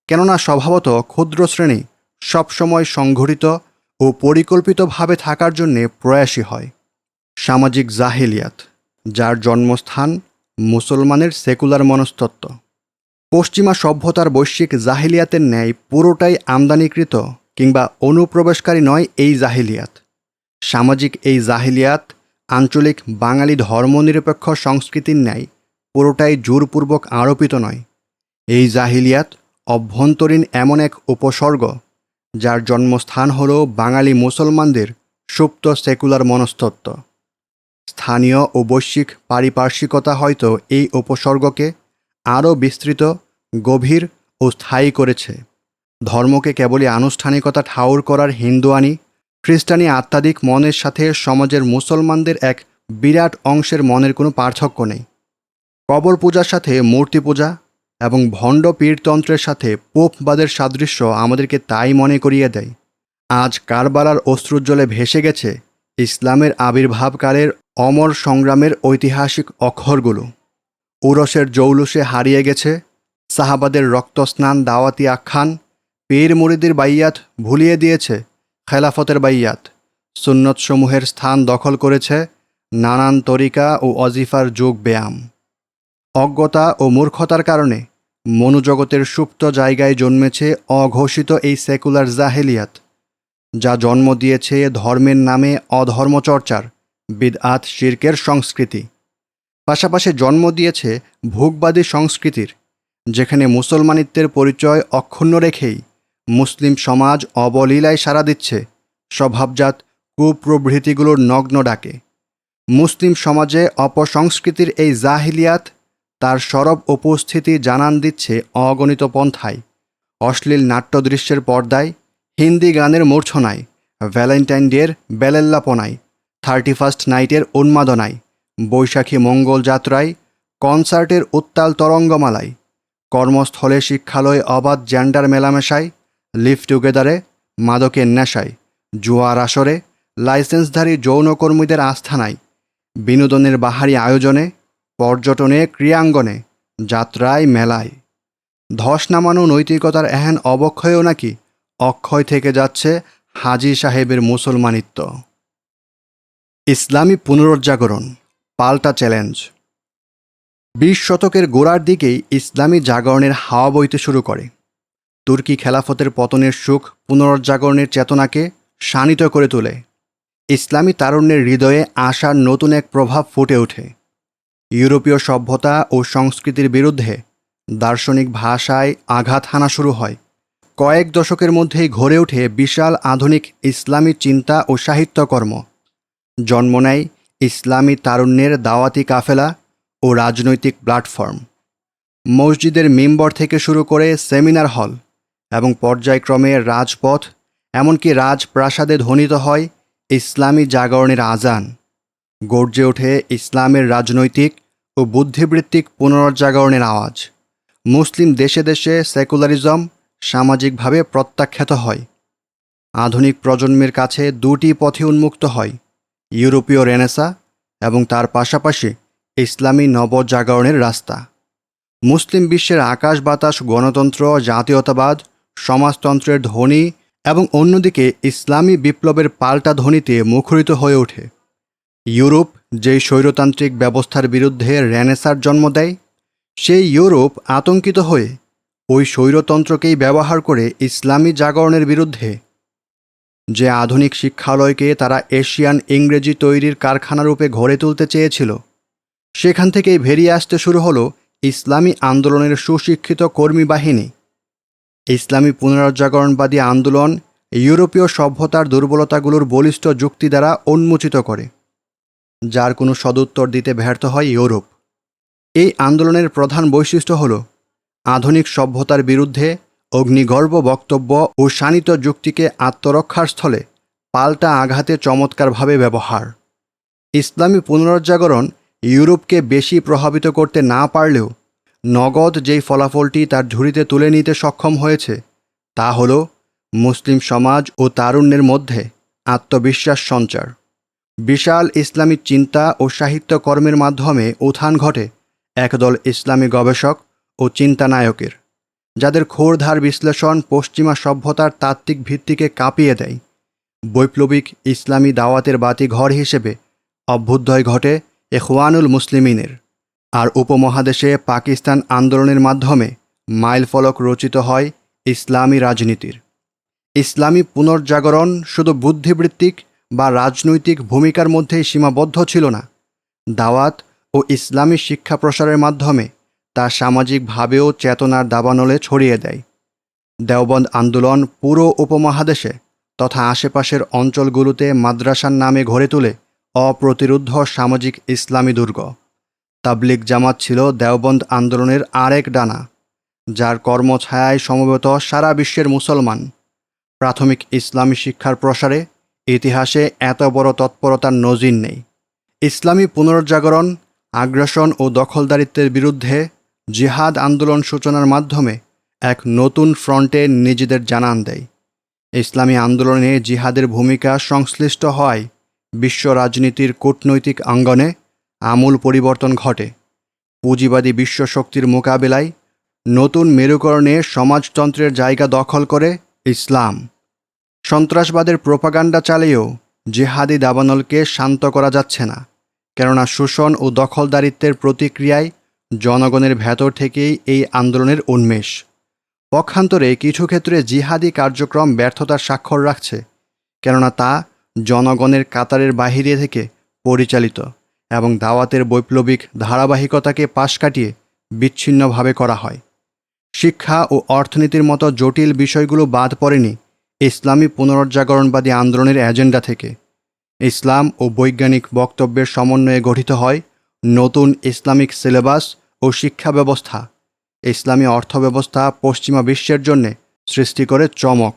কেননা স্বভাবত ক্ষুদ্র শ্রেণী সবসময় সংগঠিত ও পরিকল্পিতভাবে থাকার জন্যে প্রয়াসী হয়। সামাজিক জাহেলিয়াত, যার জন্মস্থান মুসলমানের সেকুলার মনস্তত্ত্ব। পশ্চিমা সভ্যতার বৈশ্বিক জাহিলিয়াতের ন্যায় পুরোটাই আমদানিকৃত কিংবা অনুপ্রবেশকারী নয় এই জাহিলিয়াত। সামাজিক এই জাহিলিয়াত আঞ্চলিক বাঙালি ধর্মনিরপেক্ষ সংস্কৃতির ন্যায় পুরোটাই জোরপূর্বক আরোপিত নয়। এই জাহিলিয়াত অভ্যন্তরীণ এমন এক উপসর্গ যার জন্মস্থান হল বাঙালি মুসলমানদের সুপ্ত সেকুলার মনস্তত্ত্ব। স্থানীয় ও বৈশ্বিক পারিপার্শ্বিকতা হয়তো এই উপসর্গকে আরও বিস্তৃত, গভীর ও স্থায়ী করেছে। ধর্মকে কেবলই আনুষ্ঠানিকতা ঠাউর করার হিন্দুয়ানি, খ্রিস্টানি আত্মাদিক মনের সাথে সমাজের মুসলমানদের এক বিরাট অংশের মনের কোনো পার্থক্য নেই। কবর পূজার সাথে মূর্তি পূজা এবং ভণ্ড পীরতন্ত্রের সাথে পোপবাদের সাদৃশ্য আমাদেরকে তাই মনে করিয়ে দেয়। আজ কারবালার অশ্রুজ্জ্বলে ভেসে গেছে ইসলামের আবির্ভাবকালের অমর সংগ্রামের ঐতিহাসিক অক্ষরগুলো। উরসের জৌলুসে হারিয়ে গেছে সাহাবাদের রক্তস্নান দাওয়াতি আখ্যান। পীর মুরিদির বাইয়াত ভুলিয়ে দিয়েছে খেলাফতের বাইয়াত। সুন্নতসমূহের স্থান দখল করেছে নানান তরিকা ও অজিফার যোগ ব্যায়াম। অজ্ঞতা ও মূর্খতার কারণে মনোজগতের সুপ্ত জায়গায় জন্মেছে অঘোষিত এই সেকুলার জাহেলিয়াত, যা জন্ম দিয়েছে ধর্মের নামে অধর্মচর্চার, বিদআত শিরকের সংস্কৃতি। পাশাপাশি জন্ম দিয়েছে ভোগবাদী সংস্কৃতির, যেখানে মুসলমানিত্বের পরিচয় অক্ষুণ্ণ রেখেই মুসলিম সমাজ অবলীলায় সাড়া দিচ্ছে স্বভাবজাত কুপ্রবৃত্তিগুলোর নগ্ন ডাকে। মুসলিম সমাজে অপসংস্কৃতির এই জাহিলিয়াত তার সরব উপস্থিতি জানান দিচ্ছে অগণিত পন্থায়। অশ্লীল নাট্যদৃশ্যের পর্দায়, হিন্দি গানের মূর্ছনায়, ভ্যালেন্টাইন ডের বেলেল্লাপনায়, 31st নাইটের উন্মাদনায়, বৈশাখী মঙ্গল যাত্রায়, কনসার্টের উত্তাল তরঙ্গমালায়, কর্মস্থলে শিক্ষালয়ে অবাধ জেন্ডার মেলামেশায়, লিভ টুগেদারে, মাদকের নেশায়, জুয়ার আসরে, লাইসেন্সধারী যৌনকর্মীদের আস্থানায়, বিনোদনের বাহারি আয়োজনে, পর্যটনে, ক্রীড়াঙ্গনে, যাত্রায়, মেলায়। ধস নামানো নৈতিকতার এহেন অবক্ষয়ও নাকি অক্ষয় থেকে যাচ্ছে হাজী সাহেবের মুসলমানিত্ব। ইসলামী পুনরুজ্জাগরণ, পাল্টা চ্যালেঞ্জ। 20 শতকের গোড়ার দিকেই ইসলামী জাগরণের হাওয়া বইতে শুরু করে। তুর্কি খেলাফতের পতনের সুখ পুনরুজ্জাগরণের চেতনাকে শানিত করে তোলে। ইসলামী তারুণ্যের হৃদয়ে আশার নতুন এক প্রভাব ফুটে ওঠে। ইউরোপীয় সভ্যতা ও সংস্কৃতির বিরুদ্ধে দার্শনিক ভাষায় আঘাত হানা শুরু হয়। কয়েক দশকের মধ্যেই গড়ে ওঠে বিশাল আধুনিক ইসলামী চিন্তা ও সাহিত্যকর্ম। জন্ম নেয় ইসলামী তারুণ্যের দাওয়াতি কাফেলা ও রাজনৈতিক প্ল্যাটফর্ম। মসজিদের মিম্বর থেকে শুরু করে সেমিনার হল এবং পর্যায়ক্রমে রাজপথ, এমনকি রাজপ্রাসাদে ধ্বনিত হয় ইসলামী জাগরণের আজান। গর্জে ওঠে ইসলামের রাজনৈতিক ও বুদ্ধিবৃত্তিক পুনরুজ্জাগরণের আওয়াজ। মুসলিম দেশে দেশে সেকুলারিজম সামাজিকভাবে প্রত্যাখ্যাত হয়। আধুনিক প্রজন্মের কাছে দুটি পথে উন্মুক্ত হয়, ইউরোপীয় রেনেসা এবং তার পাশাপাশি ইসলামী নবজাগরণের রাস্তা। মুসলিম বিশ্বের আকাশ বাতাস গণতন্ত্র, জাতীয়তাবাদ, সমাজতন্ত্রের ধ্বনি এবং অন্যদিকে ইসলামী বিপ্লবের পাল্টা ধ্বনিতে মুখরিত হয়ে ওঠে। ইউরোপ যেই স্বৈরতান্ত্রিক ব্যবস্থার বিরুদ্ধে রেনেসার জন্ম দেয়, সেই ইউরোপ আতঙ্কিত হয়ে ওই স্বৈরতন্ত্রকেই ব্যবহার করে ইসলামী জাগরণের বিরুদ্ধে। যে আধুনিক শিক্ষালয়কে তারা এশিয়ান ইংরেজি তৈরির কারখানারূপে গড়ে তুলতে চেয়েছিল, সেখান থেকেই বেরিয়ে আসতে শুরু হলো ইসলামী আন্দোলনের সুশিক্ষিত কর্মী বাহিনী। ইসলামী পুনরুজ্জাগরণবাদী আন্দোলন ইউরোপীয় সভ্যতার দুর্বলতাগুলোর বলিষ্ঠ যুক্তি দ্বারা উন্মোচিত করে, যার কোনো সদুত্তর দিতে ব্যর্থ হয় ইউরোপ। এই আন্দোলনের প্রধান বৈশিষ্ট্য হল আধুনিক সভ্যতার বিরুদ্ধে অগ্নিগর্ভ বক্তব্য ও শানিত যুক্তিকে আত্মরক্ষার স্থলে পাল্টা আঘাতে চমৎকারভাবে ব্যবহার। ইসলামী পুনরুজ্জাগরণ ইউরোপকে বেশি প্রভাবিত করতে না পারলেও নগদ যেই ফলাফলটি তার ঝুড়িতে তুলে নিতে সক্ষম হয়েছে, তা হল মুসলিম সমাজ ও তারুণ্যের মধ্যে আত্মবিশ্বাস সঞ্চার। বিশাল ইসলামী চিন্তা ও সাহিত্যকর্মের মাধ্যমে উত্থান ঘটে একদল ইসলামী গবেষক ও চিন্তানায়কের। যাদের ক্ষোরধার বিশ্লেষণ পশ্চিমা সভ্যতার তাত্ত্বিক ভিত্তিকে কাঁপিয়ে দেয়। বৈপ্লবিক ইসলামী দাওয়াতের বাতিঘর হিসেবে অভ্যুদয় ঘটে ইখওয়ানুল মুসলিমিনের, আর উপমহাদেশে পাকিস্তান আন্দোলনের মাধ্যমে মাইলফলক রচিত হয় ইসলামী রাজনীতির। ইসলামী পুনর্জাগরণ শুধু বুদ্ধিবৃত্তিক বা রাজনৈতিক ভূমিকার মধ্যেই সীমাবদ্ধ ছিল না। দাওয়াত ও ইসলামী শিক্ষা প্রসারের মাধ্যমে তা সামাজিকভাবেও চেতনার দাবানলে ছড়িয়ে দেয়। দেওবন্দ আন্দোলন পুরো উপমহাদেশে তথা আশেপাশের অঞ্চলগুলোতে মাদ্রাসার নামে গড়ে তোলে অপ্রতিরোধ্য সামাজিক ইসলামী দুর্গ। তাবলিগ জামাত ছিল দেওবন্দ আন্দোলনের আরেক ডানা, যার কর্মছায়ায় সমবেত সারা বিশ্বের মুসলমান। প্রাথমিক ইসলামী শিক্ষার প্রসারে ইতিহাসে এত বড় তৎপরতার নজির নেই। ইসলামী পুনর্জাগরণ, আগ্রাসন ও দখলদারিত্বের বিরুদ্ধে জিহাদ আন্দোলন সূচনার মাধ্যমে এক নতুন ফ্রন্টে নিজেদের জানান দেয়। ইসলামী আন্দোলনে জিহাদের ভূমিকা সংশ্লিষ্ট হয় বিশ্ব রাজনীতির কূটনৈতিক অঙ্গনে আমূল পরিবর্তন ঘটে। পুঁজিবাদী বিশ্বশক্তির মোকাবেলায় নতুন মেরুকরণে সমাজতন্ত্রের জায়গা দখল করে ইসলাম। সন্ত্রাসবাদের প্রোপাগান্ডা চালিয়েও জিহাদি দাবানলকে শান্ত করা যাচ্ছে না, কেননা শোষণ ও দখলদারিত্বের প্রতিক্রিয়ায় জনগণের ভেতর থেকেই এই আন্দোলনের উন্মেষ। পক্ষান্তরে কিছু ক্ষেত্রে জিহাদি কার্যক্রম ব্যর্থতার স্বাক্ষর রাখছে, কেননা তা জনগণের কাতারের বাহিরে থেকে পরিচালিত এবং দাওয়াতের বৈপ্লবিক ধারাবাহিকতাকে পাশ কাটিয়ে বিচ্ছিন্নভাবে করা হয়। শিক্ষা ও অর্থনীতির মতো জটিল বিষয়গুলো বাদ পড়েনি ইসলামী পুনরুজ্জাগরণবাদী আন্দোলনের এজেন্ডা থেকে। ইসলাম ও বৈজ্ঞানিক বক্তব্যের সমন্বয়ে গঠিত হয় নতুন ইসলামিক সিলেবাস ও শিক্ষা ব্যবস্থা। ইসলামী অর্থব্যবস্থা পশ্চিমা বিশ্বের জন্যে সৃষ্টি করে চমক।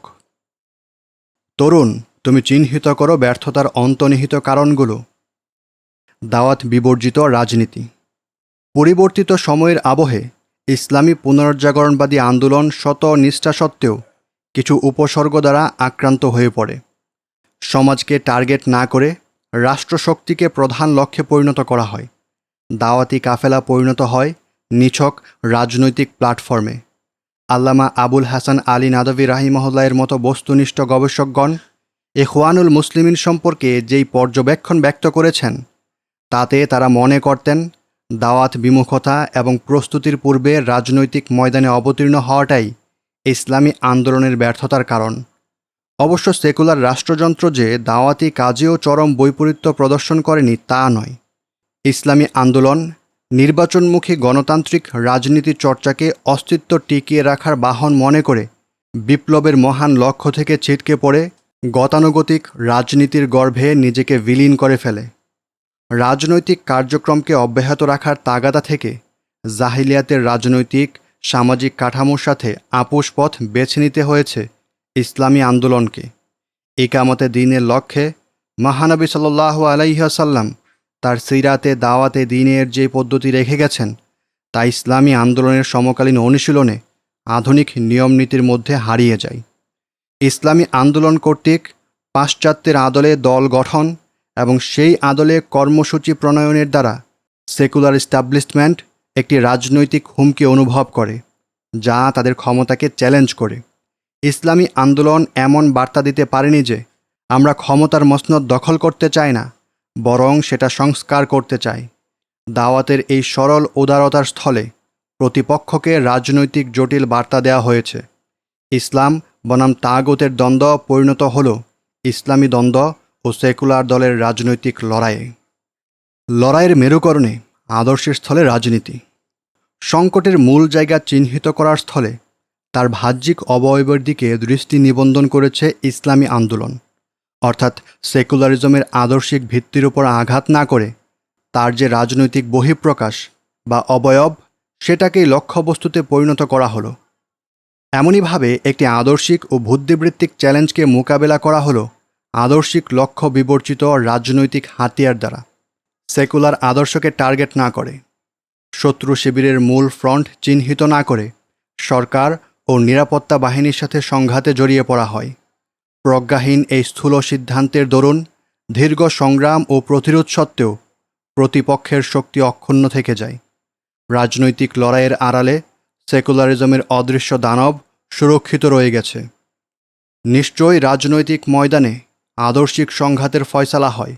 তরুণ, তুমি চিহ্নিত করো ব্যর্থতার অন্তর্নিহিত কারণগুলো। দাওয়াত বিবর্জিত রাজনীতি। পরিবর্তিত সময়ের আবহে ইসলামী পুনরুজ্জাগরণবাদী আন্দোলন শত নিষ্ঠা সত্ত্বেও কিছু উপসর্গ দ্বারা আক্রান্ত হয়ে পড়ে। সমাজকে টার্গেট না করে রাষ্ট্রশক্তিকে প্রধান লক্ষ্যে পরিণত করা হয়। দাওয়াতি কাফেলা পরিণত হয় নিছক রাজনৈতিক প্ল্যাটফর্মে। আল্লামা আবুল হাসান আলী নাদভী রাহিমাহুল্লাহের মতো বস্তুনিষ্ঠ গবেষকগণ ইখওয়ানুল মুসলিমিন সম্পর্কে যেই পর্যবেক্ষণ ব্যক্ত করেছেন, তাতে তারা মনে করতেন দাওয়াত বিমুখতা এবং প্রস্তুতির পূর্বে রাজনৈতিক ময়দানে অবতীর্ণ হওয়াটাই ইসলামী আন্দোলনের ব্যর্থতার কারণ। অবশ্য সেকুলার রাষ্ট্রযন্ত্র যে দাওয়াতি কাজেও চরম বৈপরীত্য প্রদর্শন করেনি তা নয়। ইসলামী আন্দোলন নির্বাচনমুখী গণতান্ত্রিক রাজনীতি চর্চাকে অস্তিত্ব টিকিয়ে রাখার বাহন মনে করে বিপ্লবের মহান লক্ষ্য থেকে ছিটকে পড়ে গতানুগতিক রাজনীতির গর্ভে নিজেকে বিলীন করে ফেলে। রাজনৈতিক কার্যক্রমকে অব্যাহত রাখার তাগাদা থেকে জাহিলিয়াতের রাজনৈতিক সামাজিক কাঠামোর সাথে আপোষ পথ বেছে নিতে হয়েছে ইসলামী আন্দোলনকে। ইকামতে দ্বীনের লক্ষ্যে মহানবী সাল্লাল্লাহু আলাইহি ওয়াসাল্লাম তার সিরাতে দাওয়াতে দ্বীনের যে পদ্ধতি রেখে গেছেন, তা ইসলামী আন্দোলনের সমকালীন অনুশীলনে আধুনিক নিয়মনীতির মধ্যে হারিয়ে যায়। ইসলামী আন্দোলন কর্তৃক পাশ্চাত্যের আদলে দল গঠন এবং সেই আদলে কর্মসূচি প্রণয়নের দ্বারা সেকুলার এস্টাবলিশমেন্ট একটি রাজনৈতিক হুমকি অনুভব করে, যা তাদের ক্ষমতাকে চ্যালেঞ্জ করে। ইসলামী আন্দোলন এমন বার্তা দিতে পারেনি যে আমরা ক্ষমতার মসনদ দখল করতে চাই না, বরং সেটা সংস্কার করতে চাই। দাওয়াতের এই সরল উদারতার স্থলে প্রতিপক্ষকে রাজনৈতিক জটিল বার্তা দেওয়া হয়েছে। ইসলাম বনাম তাগুতের দ্বন্দ্ব পরিণত হল ইসলামী দ্বন্দ্ব ও সেকুলার দলের রাজনৈতিক লড়াইয়ে। লড়াইয়ের মেরুকরণে আদর্শের স্থলে রাজনীতি। সংকটের মূল জায়গা চিহ্নিত করার স্থলে তার বাহ্যিক অবয়বের দিকে দৃষ্টি নিবন্ধন করেছে ইসলামী আন্দোলন, অর্থাৎ সেকুলারিজমের আদর্শিক ভিত্তির উপর আঘাত না করে তার যে রাজনৈতিক বহিঃপ্রকাশ বা অবয়ব, সেটাকেই লক্ষ্যবস্তুতে পরিণত করা হলো। এমনইভাবে একটি আদর্শিক ও বুদ্ধিবৃত্তিক চ্যালেঞ্জকে মোকাবেলা করা হলো আদর্শিক লক্ষ্য বিবর্চিত রাজনৈতিক হাতিয়ার দ্বারা। সেকুলার আদর্শকে টার্গেট না করে, শত্রু শিবিরের মূল ফ্রন্ট চিহ্নিত না করে সরকার ও নিরাপত্তা বাহিনীর সাথে সংঘাতে জড়িয়ে পড়া হয়। প্রজ্ঞাহীন এই স্থূল সিদ্ধান্তের দরুন দীর্ঘ সংগ্রাম ও প্রতিরোধ সত্ত্বেও প্রতিপক্ষের শক্তি অক্ষুণ্ণ থেকে যায়। রাজনৈতিক লড়াইয়ের আড়ালে সেকুলারিজমের অদৃশ্য দানব সুরক্ষিত রয়ে গেছে। নিশ্চয়ই রাজনৈতিক ময়দানে আদর্শিক সংঘাতের ফয়সালা হয়,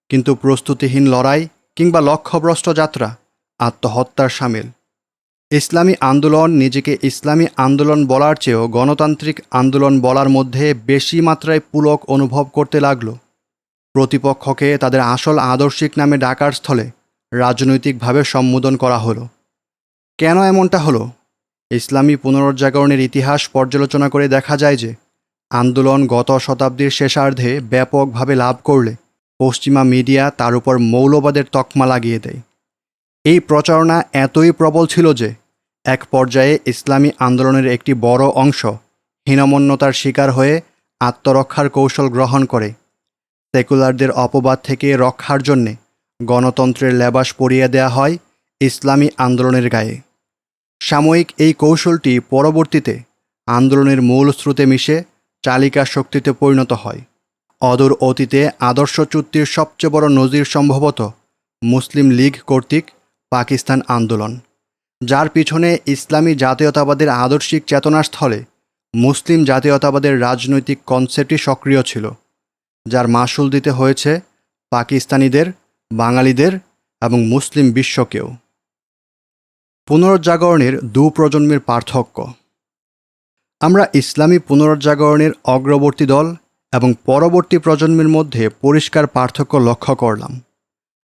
কিন্তু প্রস্তুতিহীন লড়াই কিংবা লক্ষ্যভ্রষ্ট যাত্রা আত্মহত্যার শামিল। ইসলামী আন্দোলন নিজেকে ইসলামী আন্দোলন বলার চেয়েও গণতান্ত্রিক আন্দোলন বলার মধ্যে বেশি মাত্রায় পুলক অনুভব করতে লাগল। প্রতিপক্ষকে তাদের আসল আদর্শিক নামে ডাকার স্থলে রাজনৈতিকভাবে সম্বোধন করা হলো। কেন এমনটা হলো? ইসলামী পুনরুজ্জাগরণের ইতিহাস পর্যালোচনা করে দেখা যায় যে আন্দোলন গত শতাব্দীর শেষার্ধে ব্যাপকভাবে লাভ করলে পশ্চিমা মিডিয়া তার উপর মৌলবাদের তকমা লাগিয়ে দেয়। এই প্রচারণা এতই প্রবল ছিল যে এক পর্যায়ে ইসলামী আন্দোলনের একটি বড় অংশ হীনমন্যতার শিকার হয়ে আত্মরক্ষার কৌশল গ্রহণ করে। সেকুলারদের অপবাদ থেকে রক্ষার জন্যে গণতন্ত্রের লেবাস পরিয়ে দেয়া হয় ইসলামী আন্দোলনের গায়ে। সাময়িক এই কৌশলটি পরবর্তীতে আন্দোলনের মূল স্রোতে মিশে চালিকা শক্তিতে পরিণত হয়। অদূর অতীতে আদর্শ চুক্তির সবচেয়ে বড় নজির সম্ভবত মুসলিম লীগ কর্তৃক পাকিস্তান আন্দোলন, যার পিছনে ইসলামী জাতীয়তাবাদের আদর্শিক চেতনার স্থলে মুসলিম জাতীয়তাবাদের রাজনৈতিক কনসেপ্টই সক্রিয় ছিল, যার মাসুল দিতে হয়েছে পাকিস্তানিদের, বাঙালিদের এবং মুসলিম বিশ্বকেও। পুনরুজ্জাগরণের দু প্রজন্মের পার্থক্য। আমরা ইসলামী পুনরুজ্জাগরণের অগ্রবর্তী দল এবং পরবর্তী প্রজন্মের মধ্যে পরিষ্কার পার্থক্য লক্ষ্য করলাম।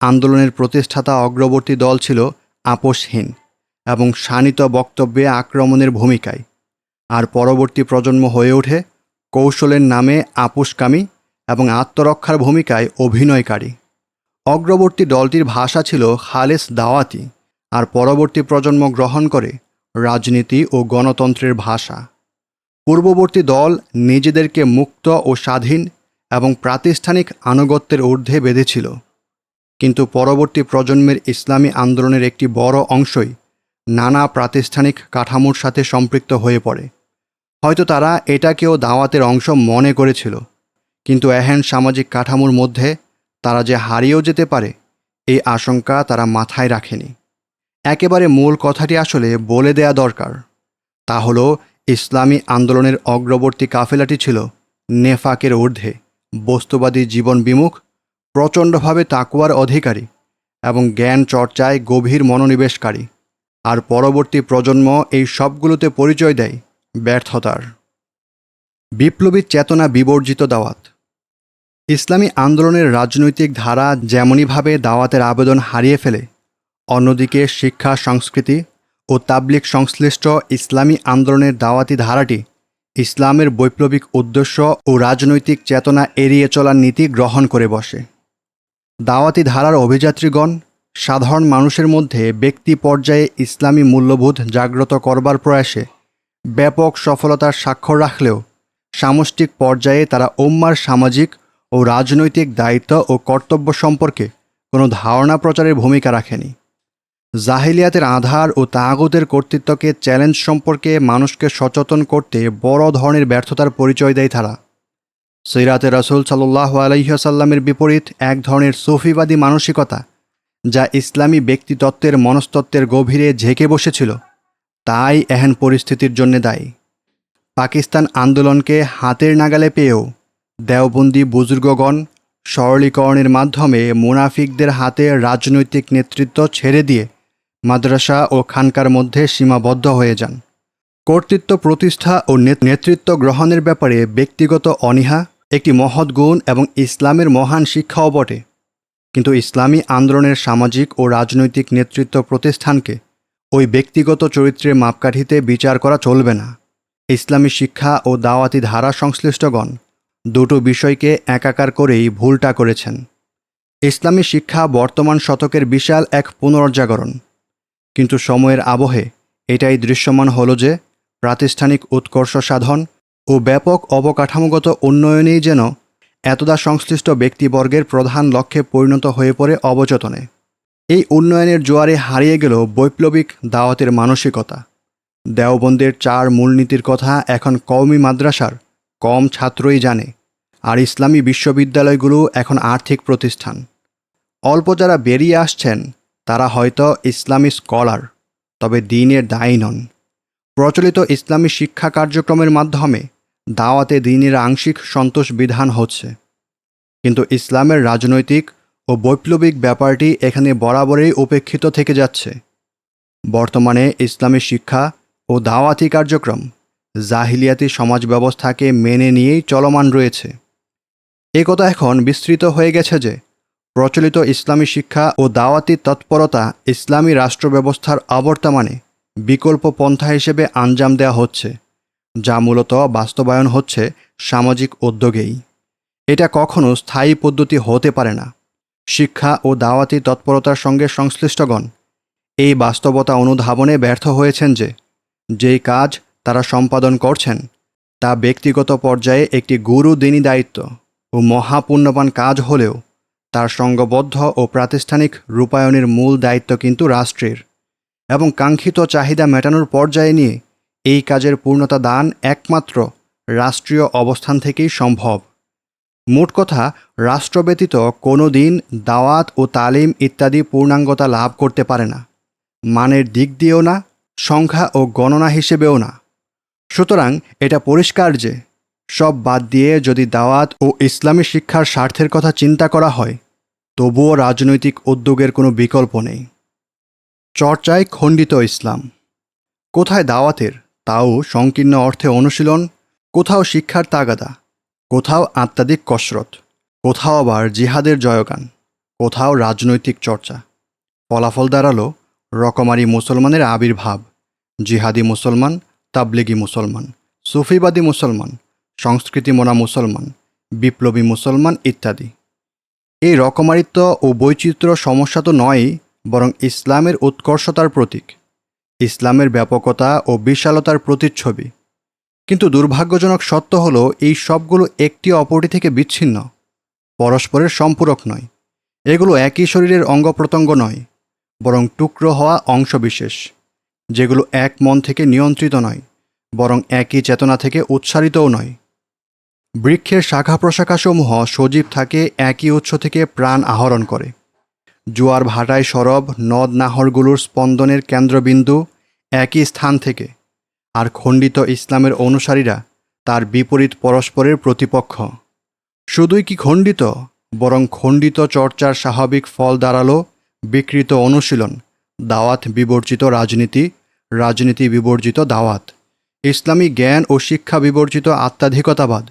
আন্দোলনের প্রতিষ্ঠাতা অগ্রবর্তী দল ছিল আপোষহীন এবং শানিত বক্তব্যে আক্রমণের ভূমিকায়, আর পরবর্তী প্রজন্ম হয়ে ওঠে কৌশলের নামে আপোষকামী এবং আত্মরক্ষার ভূমিকায় অভিনয়কারী। অগ্রবর্তী দলটির ভাষা ছিল খালেস দাওয়াতি, আর পরবর্তী প্রজন্ম গ্রহণ করে রাজনীতি ও গণতন্ত্রের ভাষা। পূর্ববর্তী দল নিজেদেরকে মুক্ত ও স্বাধীন এবং প্রাতিষ্ঠানিক আনুগত্যের ঊর্ধ্বে বেঁধেছিল, কিন্তু পরবর্তী প্রজন্মের ইসলামী আন্দোলনের একটি বড় অংশই নানা প্রাতিষ্ঠানিক কাঠামোর সাথে সম্পৃক্ত হয়ে পড়ে। হয়তো তারা এটাকেও দাওয়াতের অংশ মনে করেছিল, কিন্তু এহেন সামাজিক কাঠামোর মধ্যে তারা যে হারিয়েও যেতে পারে এই আশঙ্কা তারা মাথায় রাখেনি। একেবারে মূল কথাটি আসলে বলে দেয়া দরকার। তা হলো ইসলামী আন্দোলনের অগ্রবর্তী কাফেলাটি ছিল নেফাকের ঊর্ধ্বে, বস্তুবাদী জীবন বিমুখ, প্রচণ্ডভাবে তাকওয়ার অধিকারী এবং জ্ঞান চর্চায় গভীর মনোনিবেশকারী, আর পরবর্তী প্রজন্ম এই সবগুলোতে পরিচয় দেয় ব্যর্থতার। বিপ্লবী চেতনা বিবর্জিত দাওয়াত। ইসলামী আন্দোলনের রাজনৈতিক ধারা যেমনইভাবে দাওয়াতের আবেদন হারিয়ে ফেলে, অন্যদিকে শিক্ষা, সংস্কৃতি ও তাবলিগ সংশ্লিষ্ট ইসলামী আন্দোলনের দাওয়াতি ধারাটি ইসলামের বৈপ্লবিক উদ্দেশ্য ও রাজনৈতিক চেতনা এড়িয়ে চলার নীতি গ্রহণ করে বসে। দাওয়াতি ধারার অভিযাত্রীগণ সাধারণ মানুষের মধ্যে ব্যক্তি পর্যায়ে ইসলামী মূল্যবোধ জাগ্রত করবার প্রয়াসে ব্যাপক সফলতার স্বাক্ষর রাখলেও সামষ্টিক পর্যায়ে তারা উম্মার সামাজিক ও রাজনৈতিক দায়িত্ব ও কর্তব্য সম্পর্কে কোনো ধারণা প্রচারের ভূমিকা রাখেনি। জাহিলিয়াতের আধার ও তাগুতের কর্তৃত্বকে চ্যালেঞ্জ সম্পর্কে মানুষকে সচেতন করতে বড় ধরনের ব্যর্থতার পরিচয় দেয় তারা। সিরাতে রাসূল সাল্লাল্লাহু আলাইহি ওয়াসাল্লামের বিপরীত এক ধরনের সুফিবাদী মানসিকতা, যা ইসলামী ব্যক্তিতত্ত্বের মনস্তত্ত্বের গভীরে ঝেঁকে বসেছিল, তাই এহেন পরিস্থিতির জন্য দায়ী। পাকিস্তান আন্দোলনকে হাতের নাগালে পেয়েও দেওবন্দি বুজুর্গগণ সরলীকরণের মাধ্যমে মুনাফিকদের হাতে রাজনৈতিক নেতৃত্ব ছেড়ে দিয়ে মাদ্রাসা ও খানকার মধ্যে সীমাবদ্ধ হয়ে যান। কর্তৃত্ব প্রতিষ্ঠা ও নেতৃত্ব গ্রহণের ব্যাপারে ব্যক্তিগত অনীহা একটি মহৎ গুণ এবং ইসলামের মহান শিক্ষাও বটে, কিন্তু ইসলামী আন্দোলনের সামাজিক ও রাজনৈতিক নেতৃত্ব প্রতিষ্ঠানকে ওই ব্যক্তিগত চরিত্রের মাপকাঠিতে বিচার করা চলবে না। ইসলামী শিক্ষা ও দাওয়াতি ধারা সংশ্লিষ্টগণ দুটো বিষয়কে একাকার করেই ভুলটা করেছেন। ইসলামী শিক্ষা বর্তমান শতকের বিশাল এক পুনরুজ্জাগরণ, কিন্তু সময়ের আবহে এটাই দৃশ্যমান হল যে প্রাতিষ্ঠানিক উৎকর্ষ সাধন ও ব্যাপক অবকাঠামোগত উন্নয়নেই যেন এতদা সংশ্লিষ্ট ব্যক্তিবর্গের প্রধান লক্ষ্যে পরিণত হয়ে পড়ে অবচেতনে। এই উন্নয়নের জোয়ারে হারিয়ে গেল বৈপ্লবিক দাওয়াতের মানসিকতা। দেওবন্দের 4 মূলনীতির কথা এখন কওমি মাদ্রাসার কম ছাত্রই জানে, আর ইসলামী বিশ্ববিদ্যালয়গুলো এখন আর্থিক প্রতিষ্ঠান। অল্প যারা বেরিয়ে আসছেন তারা হয়তো ইসলামী স্কলার, তবে দ্বীনের দায়ী নন। প্রচলিত ইসলামী শিক্ষা কার্যক্রমের মাধ্যমে দাওয়াতে দ্বীনের আংশিক সন্তোষ বিধান হচ্ছে, কিন্তু ইসলামের রাজনৈতিক ও বৈপ্লবিক ব্যাপারটি এখানে বরাবরই উপেক্ষিত থেকে যাচ্ছে। বর্তমানে ইসলামী শিক্ষা ও দাওয়াতি কার্যক্রম জাহিলিয়াতি সমাজ ব্যবস্থাকে মেনে নিয়েই চলমান রয়েছে। একথা এখন বিস্তৃত হয়ে গেছে যে প্রচলিত ইসলামী শিক্ষা ও দাওয়াতি তৎপরতা ইসলামী রাষ্ট্র ব্যবস্থার অবর্তমানে বিকল্প পন্থা হিসেবে আঞ্জাম দেওয়া হচ্ছে, যা মূলত বাস্তবায়ন হচ্ছে সামাজিক উদ্যোগেই। এটা কখনো স্থায়ী পদ্ধতি হতে পারে না। শিক্ষা ও দাওয়াতি তৎপরতার সঙ্গে সংশ্লিষ্টগণ এই বাস্তবতা অনুধাবনে ব্যর্থ হয়েছেন যে যেই কাজ তারা সম্পাদন করছেন তা ব্যক্তিগত পর্যায়ে একটি গুরুদিনী দায়িত্ব ও মহাপুণ্যবান কাজ হলেও তার সঙ্গবদ্ধ ও প্রাতিষ্ঠানিক রূপায়ণের মূল দায়িত্ব কিন্তু রাষ্ট্রের, এবং কাঙ্ক্ষিত চাহিদা মেটানোর পর্যায়ে নিয়ে এই কাজের পূর্ণতা দান একমাত্র রাষ্ট্রীয় অবস্থান থেকেই সম্ভব। মোট কথা, রাষ্ট্র ব্যতীত কোনো দিন দাওয়াত ও তালিম ইত্যাদি পূর্ণাঙ্গতা লাভ করতে পারে না, মানের দিক দিয়েও না, সংখ্যা ও গণনা হিসেবেও না। সুতরাং এটা পরিষ্কার যে সব বাদ দিয়ে যদি দাওয়াত ও ইসলামী শিক্ষার স্বার্থের কথা চিন্তা করা হয়, তবুও রাজনৈতিক উদ্যোগের কোনো বিকল্প নেই। চর্চায় খণ্ডিত ইসলাম। কোথায় দাওয়াতের, তাও সংকীর্ণ অর্থে অনুশীলন, কোথাও শিক্ষার তাগাদা, কোথাও আত্মাদিক কসরত, কোথাও আবার জিহাদের জয়গান, কোথাও রাজনৈতিক চর্চা। ফলাফল দাঁড়ালো রকমারি মুসলমানের আবির্ভাব, জিহাদি মুসলমান, তাবলিগি মুসলমান, সুফিবাদী মুসলমান, সংস্কৃতিমনা মুসলমান, বিপ্লবী মুসলমান ইত্যাদি। এই রকমারিত্ব ও বৈচিত্র্য সমস্যা তো নয়ই, বরং ইসলামের উৎকর্ষতার প্রতীক, ইসলামের ব্যাপকতা ও বিশালতার প্রতিচ্ছবি। কিন্তু দুর্ভাগ্যজনক সত্য হলো এই সবগুলো একটি অপরটি থেকে বিচ্ছিন্ন, পরস্পরের সম্পূরক নয়। এগুলো একই শরীরের অঙ্গ প্রত্যঙ্গ নয়, বরং টুকরো হওয়া অংশবিশেষ, যেগুলো এক মন থেকে নিয়ন্ত্রিত নয়, বরং একই চেতনা থেকে উৎসারিতও নয়। বৃক্ষের শাখা প্রশাখাসমূহ সজীব থাকে একই উৎস থেকে প্রাণ আহরণ করে। জোয়ার ভাটায় সরব নদ নাহরগুলোর স্পন্দনের কেন্দ্রবিন্দু একই স্থান থেকে, আর খণ্ডিত ইসলামের অনুসারীরা তার বিপরীত পরস্পরের প্রতিপক্ষ। শুধুই কি খণ্ডিত, বরং খণ্ডিত চর্চার স্বাভাবিক ফল দাঁড়ালো বিকৃত অনুশীলন, দাওয়াত বিবর্জিত রাজনীতি, রাজনীতি বিবর্জিত দাওয়াত, ইসলামী জ্ঞান ও শিক্ষা বিবর্জিত আত্মাধিকতাবাদ,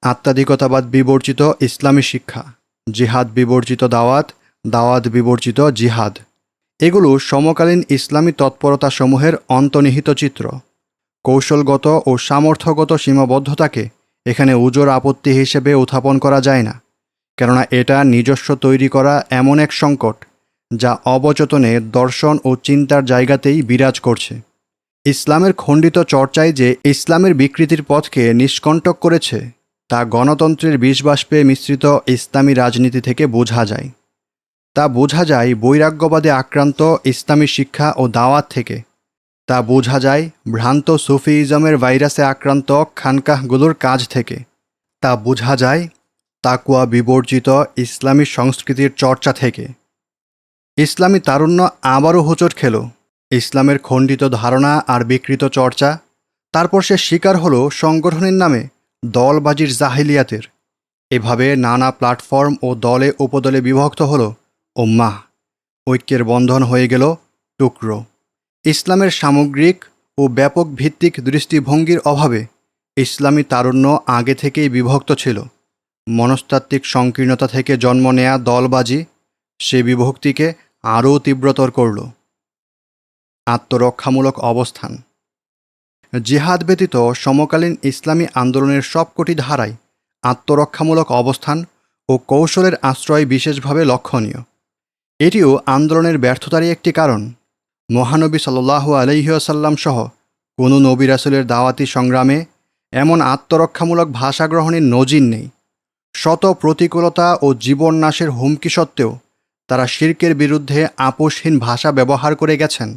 আত্মাধিকতাবাদ বিবর্জিত ইসলামী শিক্ষা, জিহাদ বিবর্জিত দাওয়াত, দাওয়াত বিবর্জিত জিহাদ। এগুলো সমকালীন ইসলামী তৎপরতাসমূহের অন্তর্নিহিত চিত্র। কৌশলগত ও সামর্থ্যগত সীমাবদ্ধতাকে এখানে উজোর আপত্তি হিসেবে উত্থাপন করা যায় না, কেননা এটা নিজস্ব তৈরি করা এমন এক সংকট যা অবচেতনে দর্শন ও চিন্তার জায়গাতেই বিরাজ করছে। ইসলামের খণ্ডিত চর্চায় যে ইসলামের বিকৃতির পথকে নিষ্কণ্টক করেছে, তা গণতন্ত্রের বিষবাষ্পে মিশ্রিত ইসলামী রাজনীতি থেকে বোঝা যায়। তা বোঝা যায় বৈরাগ্যবাদে আক্রান্ত ইসলামী শিক্ষা ও দাওয়াত থেকে। তা বোঝা যায় ভ্রান্ত সুফিইজমের ভাইরাসে আক্রান্ত খানকাহগুলোর কাজ থেকে। তা বোঝা যায় তাকওয়া বিবর্জিত ইসলামী সংস্কৃতির চর্চা থেকে। ইসলামী তারুণ্য আবারও হোঁচট খেল ইসলামের খণ্ডিত ধারণা আর বিকৃত চর্চা। তারপর সে শিকার হলো সংগঠনের নামে দলবাজির জাহিলিয়াতের। এভাবে নানা প্ল্যাটফর্ম ও দলে উপদলে বিভক্ত হলো উম্মাহ। ঐক্যের বন্ধন হয়ে গেল টুকরো। ইসলামের সামগ্রিক ও ব্যাপক ভিত্তিক দৃষ্টিভঙ্গির অভাবে ইসলামী তারুণ্য আগে থেকেই বিভক্ত ছিল। মনস্তাত্ত্বিক সংকীর্ণতা থেকে জন্ম নেয়া দলবাজি সে বিভক্তিকে আরও তীব্রতর করল। আত্মরক্ষামূলক অবস্থান। জিহাদ ব্যতীত সমকালীন ইসলামী আন্দোলনের সবকটি ধারায় আত্মরক্ষামূলক অবস্থান ও কৌশলের আশ্রয় বিশেষভাবে লক্ষণীয়। এটিও আন্দোলনের ব্যর্থতারই একটি কারণ। মহানবী সাল্লাল্লাহু আলাইহি ওয়াসাল্লাম সহ কোনো নবী রাসূলের দাওয়াতি সংগ্রামে এমন আত্মরক্ষামূলক ভাষা গ্রহণের নজির নেই। শত প্রতিকূলতা ও জীবন নাশের হুমকি সত্ত্বেও তারা শিরকের বিরুদ্ধে আপোষহীন ভাষা ব্যবহার করে গেছেন।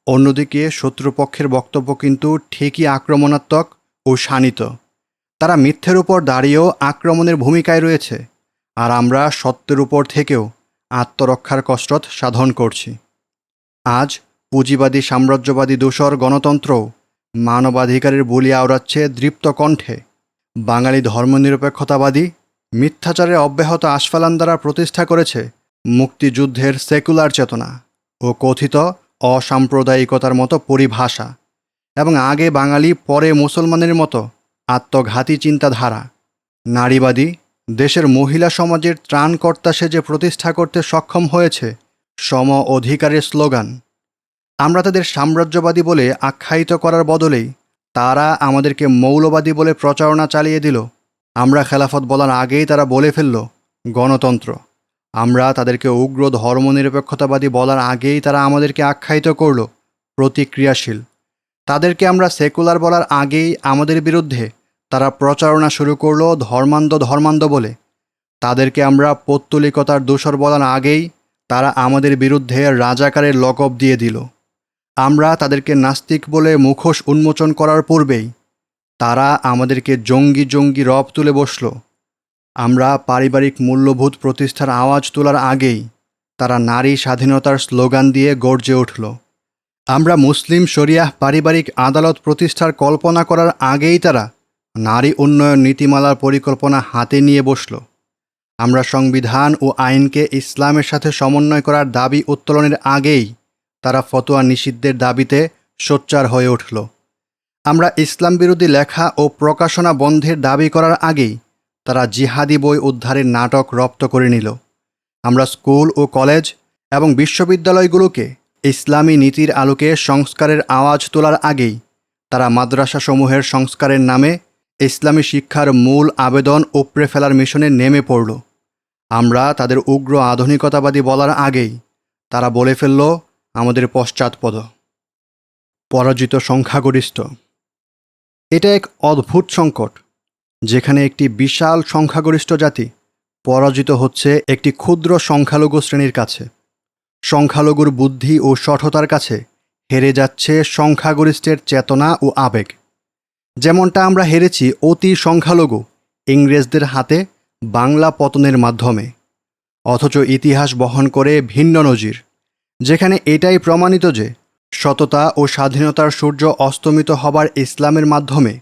অন্যদিকে শত্রুপক্ষের বক্তব্য কিন্তু ঠিকই আক্রমণাত্মক ও শানিত। তারা মিথ্যের উপর দাঁড়িয়েও আক্রমণের ভূমিকায় রয়েছে, আর আমরা সত্যের উপর থেকেও আত্মরক্ষার কসরত সাধন করছি। আজ পুঁজিবাদী সাম্রাজ্যবাদী দূষর গণতন্ত্রও মানবাধিকারের বুলি আওড়াচ্ছে দৃপ্ত কণ্ঠে। বাঙালি ধর্মনিরপেক্ষতাবাদী মিথ্যাচারের অব্যাহত আস্ফালন দ্বারা প্রতিষ্ঠা করেছে মুক্তিযুদ্ধের সেকুলার চেতনা ও কথিত অসাম্প্রদায়িকতার মতো পরিভাষা, এবং আগে বাঙালি পরে মুসলমানের মতো আত্মঘাতী চিন্তাধারা। নারীবাদী দেশের মহিলা সমাজের ত্রাণকর্তা সেজে প্রতিষ্ঠা করতে সক্ষম হয়েছে সম অধিকারের স্লোগান। আমরা তাদের সাম্রাজ্যবাদী বলে আখ্যায়িত করার বদলেই তারা আমাদেরকে মৌলবাদী বলে প্রচারণা চালিয়ে দিল। আমরা খেলাফত বলার আগেই তারা বলে ফেলল গণতন্ত্র। আমরা তাদেরকে উগ্র ধর্মনিরপেক্ষতাবাদী বলার আগেই তারা আমাদেরকে আখ্যায়িত করল প্রতিক্রিয়াশীল। তাদেরকে আমরা সেকুলার বলার আগেই আমাদের বিরুদ্ধে তারা প্রচারণা শুরু করল ধর্মান্ধ বলে। তাদেরকে আমরা পৌত্তলিকতার দোসর বলার আগেই তারা আমাদের বিরুদ্ধে রাজাকারের লকব দিয়ে দিল। আমরা তাদেরকে নাস্তিক বলে মুখোশ উন্মোচন করার পূর্বেই তারা আমাদেরকে জঙ্গি রব তুলে বসল। আমরা পারিবারিক মূল্যবোধ প্রতিষ্ঠার আওয়াজ তোলার আগেই তারা নারী স্বাধীনতার স্লোগান দিয়ে গর্জে উঠল। আমরা মুসলিম শরিয়াহ পারিবারিক আদালত প্রতিষ্ঠার কল্পনা করার আগেই তারা নারী উন্নয়ন নীতিমালার পরিকল্পনা হাতে নিয়ে বসল। আমরা সংবিধান ও আইনকে ইসলামের সাথে সমন্বয় করার দাবি উত্তোলনের আগেই তারা ফতোয়া নিষিদ্ধের দাবিতে সোচ্চার হয়ে উঠল। আমরা ইসলাম বিরোধী লেখা ও প্রকাশনা বন্ধের দাবি করার আগেই তারা জিহাদি বই উদ্ধারের নাটক রপ্ত করে নিল। আমরা স্কুল ও কলেজ এবং বিশ্ববিদ্যালয়গুলোকে ইসলামী নীতির আলোকে সংস্কারের আওয়াজ তোলার আগেই তারা মাদ্রাসাসমূহের সংস্কারের নামে ইসলামী শিক্ষার মূল আবেদন উপড়ে ফেলার মিশনে নেমে পড়ল। আমরা তাদের উগ্র আধুনিকতাবাদী বলার আগেই তারা বলে ফেলল আমাদের পশ্চাৎপদ, পরাজিত সংখ্যাগরিষ্ঠ। এটা এক অদ্ভুত সংকট, যেখানে একটি বিশাল সংখ্যাগরিষ্ঠ জাতি পরাজিত হচ্ছে একটি ক্ষুদ্র সংখ্যালঘু শ্রেণীর কাছে। সংখ্যালঘুর বুদ্ধি ও সঠতার কাছে হেরে যাচ্ছে সংখ্যাগরিষ্ঠের চেতনা ও আবেগ। যেমনটা আমরা হেরেছি অতি সংখ্যালঘু ইংরেজদের হাতে বাংলা পতনের মাধ্যমে। অথচ ইতিহাস বহন করে ভিন্ন নজির, যেখানে এটাই প্রমাণিত যে সততা ও স্বাধীনতার সূর্য অস্তমিত হবার ইসলামের মাধ্যমে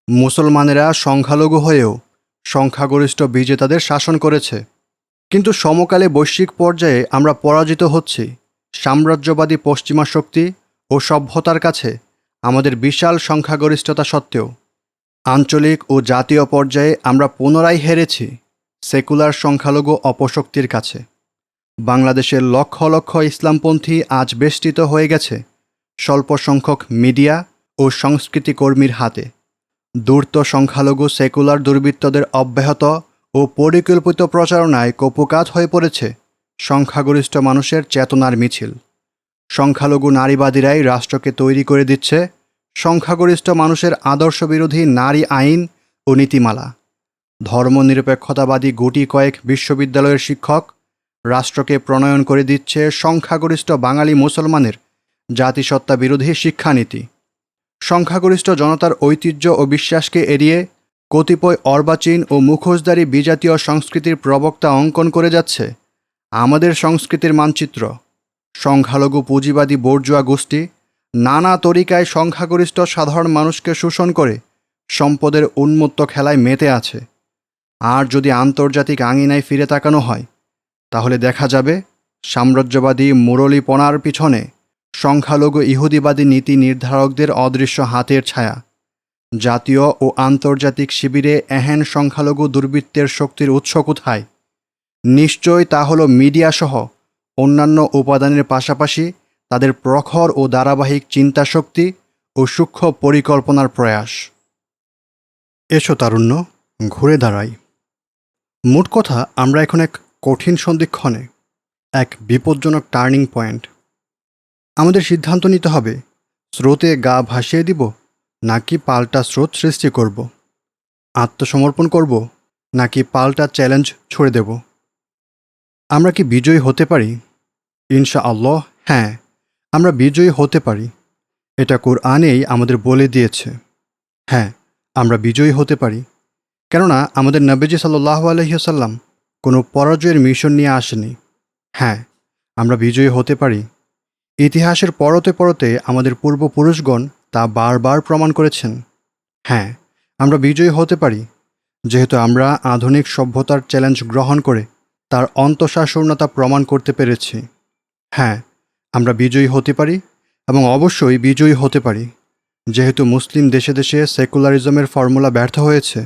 মুসলমানেরা সংখ্যালঘু হয়েও সংখ্যাগরিষ্ঠ বিজেতাদের শাসন করেছে। কিন্তু সমকালে বৈশ্বিক পর্যায়ে আমরা পরাজিত হচ্ছি সাম্রাজ্যবাদী পশ্চিমা শক্তি ও সভ্যতার কাছে আমাদের বিশাল সংখ্যাগরিষ্ঠতা সত্ত্বেও। আঞ্চলিক ও জাতীয় পর্যায়ে আমরা পুনরায় হেরেছি সেকুলার সংখ্যালঘু অপশক্তির কাছে। বাংলাদেশের লক্ষ লক্ষ ইসলামপন্থী আজ বেষ্টিত হয়ে গেছে স্বল্প সংখ্যক মিডিয়া ও সংস্কৃতি কর্মীর হাতে। ধূর্ত সংখ্যালঘু সেকুলার দুর্বৃত্তদের অব্যাহত ও পরিকল্পিত প্রচারণায় কপুকাত হয়ে পড়েছে সংখ্যাগরিষ্ঠ মানুষের চেতনার মিছিল। সংখ্যালঘু নারীবাদীরাই রাষ্ট্রকে তৈরি করে দিচ্ছে সংখ্যাগরিষ্ঠ মানুষের আদর্শবিরোধী নারী আইন ও নীতিমালা। ধর্মনিরপেক্ষতাবাদী গুটি কয়েক বিশ্ববিদ্যালয়ের শিক্ষক রাষ্ট্রকে প্রণয়ন করে দিচ্ছে সংখ্যাগরিষ্ঠ বাঙালি মুসলমানের জাতিসত্তা বিরোধী শিক্ষানীতি। সংখ্যাগরিষ্ঠ জনতার ঐতিহ্য ও বিশ্বাসকে এড়িয়ে কতিপয় অর্বাচীন ও মুখোশধারী বিজাতীয় সংস্কৃতির প্রবক্তা অঙ্কন করে যাচ্ছে আমাদের সংস্কৃতির মানচিত্র। সংখ্যালঘু পুঁজিবাদী বর্জুয়া গোষ্ঠী নানা তরিকায় সংখ্যাগরিষ্ঠ সাধারণ মানুষকে শোষণ করে সম্পদের উন্মত্ত খেলায় মেতে আছে। আর যদি আন্তর্জাতিক আঙিনায় ফিরে তাকানো হয়, তাহলে দেখা যাবে সাম্রাজ্যবাদী মুরলীপনার পিছনে সংখ্যালঘু ইহুদিবাদী নীতি নির্ধারকদের অদৃশ্য হাতের ছায়া। জাতীয় ও আন্তর্জাতিক শিবিরে এহেন সংখ্যালঘু দুর্বৃত্তের শক্তির উৎস কোথায়? নিশ্চয় তা হল মিডিয়াসহ অন্যান্য উপাদানের পাশাপাশি তাদের প্রখর ও ধারাবাহিক চিন্তাশক্তি ও সূক্ষ্ম পরিকল্পনার প্রয়াস। এসো তারুণ্য, ঘুরে দাঁড়াই। মোট কথা, আমরা এখন এক কঠিন সন্ধিক্ষণে, এক বিপজ্জনক টার্নিং পয়েন্ট। আমাদের সিদ্ধান্ত নিতে হবে স্রোতে গা ভাসিয়ে দিব নাকি পাল্টা স্রোত সৃষ্টি করব, আত্মসমর্পণ করব নাকি পাল্টা চ্যালেঞ্জ ছুড়ে দেব। আমরা কি বিজয়ী হতে পারি? ইনশাআল্লাহ হ্যাঁ, আমরা বিজয়ী হতে পারি। এটা কোরআনেই আমাদের বলে দিয়েছে। হ্যাঁ, আমরা বিজয়ী হতে পারি, কেননা আমাদের নবীজি সাল্লাল্লাহু আলাইহি ওয়াসাল্লাম কোনো পরাজয়ের মিশন নিয়ে আসেনি। হ্যাঁ, আমরা বিজয়ী হতে পারি। ইতিহাসের পরতে পরতে আমাদের পূর্বপুরুষগণ তা বারবার প্রমাণ করেছেন। হ্যাঁ, আমরা বিজয়ী হতে পারি, যেহেতু আমরা আধুনিক সভ্যতার চ্যালেঞ্জ গ্রহণ করে তার অন্তঃসারশূন্যতা প্রমাণ করতে পেরেছি। হ্যাঁ, আমরা বিজয়ী হতে পারি এবং অবশ্যই বিজয়ী হতে পারি, যেহেতু মুসলিম দেশে দেশে সেকুলারিজমের ফর্মুলা ব্যর্থ হয়েছে।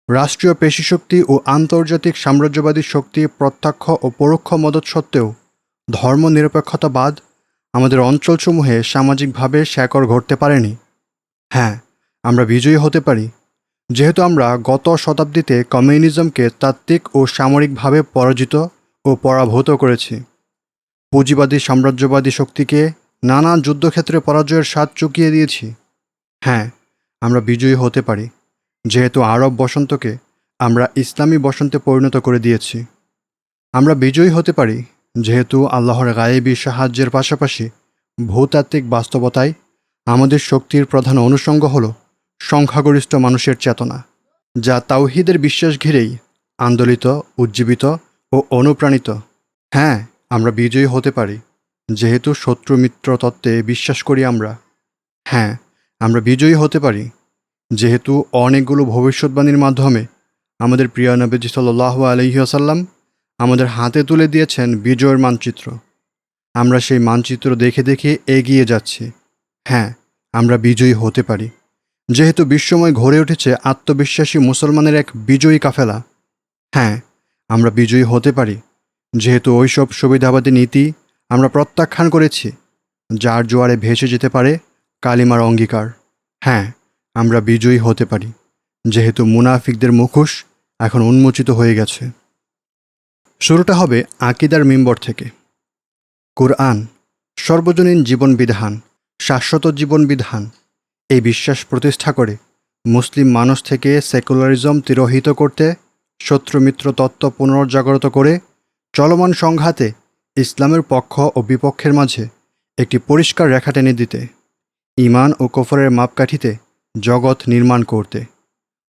রাষ্ট্রীয় পেশিশক্তি ও আন্তর্জাতিক সাম্রাজ্যবাদী শক্তি প্রত্যক্ষ ও পরোক্ষ মদত সত্ত্বেও ধর্মনিরপেক্ষতাবাদ আমাদের অঞ্চলসমূহে সামাজিকভাবে শেকড় ঘটতে পারেনি। হ্যাঁ, আমরা বিজয়ী হতে পারি, যেহেতু আমরা গত শতাব্দীতে কমিউনিজমকে তাত্ত্বিক ও সামরিকভাবে পরাজিত ও পরাভূত করেছি। পুঁজিবাদী সাম্রাজ্যবাদী শক্তিকে নানা যুদ্ধক্ষেত্রে পরাজয়ের স্বাদ চুকিয়ে দিয়েছি। হ্যাঁ, আমরা বিজয়ী হতে পারি, যেহেতু আরব বসন্তকে আমরা ইসলামী বসন্তে পরিণত করে দিয়েছি। আমরা বিজয়ী হতে পারি, যেহেতু আল্লাহর গায়েবী সাহায্যের পাশাপাশি ভূতাত্ত্বিক বাস্তবতায় আমাদের শক্তির প্রধান অনুষঙ্গ হল সংখ্যাগরিষ্ঠ মানুষের চেতনা, যা তাওহীদের বিশ্বাস ঘিরেই আন্দোলিত, উজ্জীবিত ও অনুপ্রাণিত। হ্যাঁ, আমরা বিজয়ী হতে পারি, যেহেতু শত্রু মিত্র তত্ত্বে বিশ্বাস করি আমরা। হ্যাঁ, আমরা বিজয়ী হতে পারি, যেহেতু অনেকগুলো ভবিষ্যৎবাণীর মাধ্যমে আমাদের প্রিয় নবীজি সাল্লাল্লাহু আলাইহি ওয়াসাল্লাম আমাদের হাতে তুলে দিয়েছেন বিজয়ের মানচিত্র। আমরা সেই মানচিত্র দেখে দেখে এগিয়ে যাচ্ছি। হ্যাঁ, আমরা বিজয়ী হতে পারি, যেহেতু বিশ্বময় গড়ে উঠেছে আত্মবিশ্বাসী মুসলমানের এক বিজয়ী কাফেলা। হ্যাঁ, আমরা বিজয়ী হতে পারি, যেহেতু ওইসব সুবিধাবাদী নীতি আমরা প্রত্যাখ্যান করেছি, যার জোয়ারে ভেসে যেতে পারে কালিমার অঙ্গীকার। হ্যাঁ, আমরা বিজয়ী হতে পারি, যেহেতু মুনাফিকদের মুখোশ এখন উন্মোচিত হয়ে গেছে। শুরুটা হবে আকিদার মিম্বর থেকে। কুরআন সর্বজনীন জীবন বিধান, শাশ্বত জীবন বিধান, এই বিশ্বাস প্রতিষ্ঠা করে মুসলিম মানুষ থেকে সেকুলারিজম তিরোহিত করতে, শত্রুমিত্র তত্ত্ব পুনর্জাগরত করে চলমান সংঘাতে ইসলামের পক্ষ ও বিপক্ষের মাঝে একটি পরিষ্কার রেখা টেনে দিতে, ঈমান ও কুফরের মাপকাঠিতে জগৎ নির্মাণ করতে,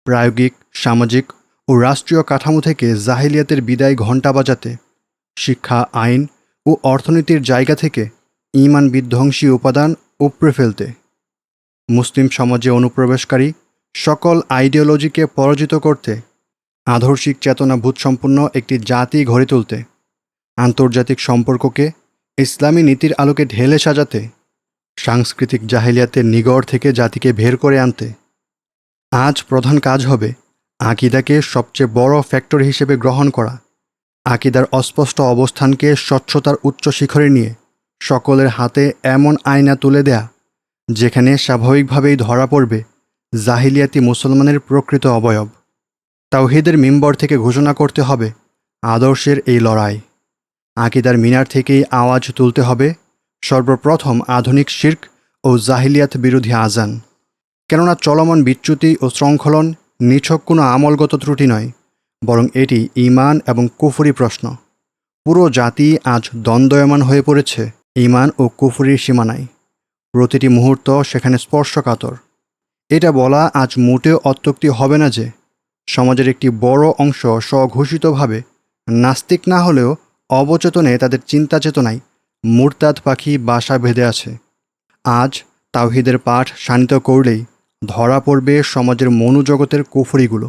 প্রায়োগিক, সামাজিক ও রাষ্ট্রীয় কাঠামো থেকে জাহিলিয়াতের বিদায় ঘণ্টা বাজাতে, শিক্ষা, আইন ও অর্থনীতির জায়গা থেকে ঈমান বিধ্বংসী উপাদান উপড়ে ফেলতে, মুসলিম সমাজে অনুপ্রবেশকারী সকল আইডিওলজিকে পরাজিত করতে, আদর্শিক চেতনাবোধসম্পন্ন একটি জাতি গড়ে তুলতে, আন্তর্জাতিক সম্পর্ককে ইসলামী নীতির আলোকে ঢেলে সাজাতে, সাংস্কৃতিক জাহিলিয়াতের নিগড় থেকে জাতিকে বের করে আনতে। আজ প্রধান কাজ হবে আকিদাকে সবচেয়ে বড় ফ্যাক্টর হিসেবে গ্রহণ করা, আকিদার অস্পষ্ট অবস্থানকে স্বচ্ছতার উচ্চ শিখরে নিয়ে সকলের হাতে এমন আয়না তুলে দেয়া, যেখানে স্বাভাবিকভাবেই ধরা পড়বে জাহিলিয়াতি মুসলমানের প্রকৃত অবয়ব। তাওহীদের মিম্বর থেকে ঘোষণা করতে হবে আদর্শের এই লড়াই। আকিদার মিনার থেকেই আওয়াজ তুলতে হবে সর্বপ্রথম আধুনিক শিরক ও জাহিলিয়াত বিরোধী আজান। কেননা চলমান বিচ্যুতি ও শৃঙ্খলন নিছক কোনো আমলগত ত্রুটি নয়, বরং এটি ঈমান এবং কুফরি প্রশ্ন। পুরো জাতি আজ দ্বন্দ্বয়মান হয়ে পড়েছে ঈমান ও কুফরির সীমানায়। প্রতিটি মুহূর্ত সেখানে স্পর্শকাতর। এটা বলা আজ মোটেও অত্যুক্তি হবে না যে সমাজের একটি বড় অংশ স্বঘোষিতভাবে নাস্তিক না হলেও অবচেতনে তাদের চিন্তা চেতনায় মুরতাদ পাখি বাসা বেঁধে আছে। আজ তাওহীদের পাঠ শানিত করলেই ধরা পড়বে সমাজের মনোজগতের কুফরিগুলো।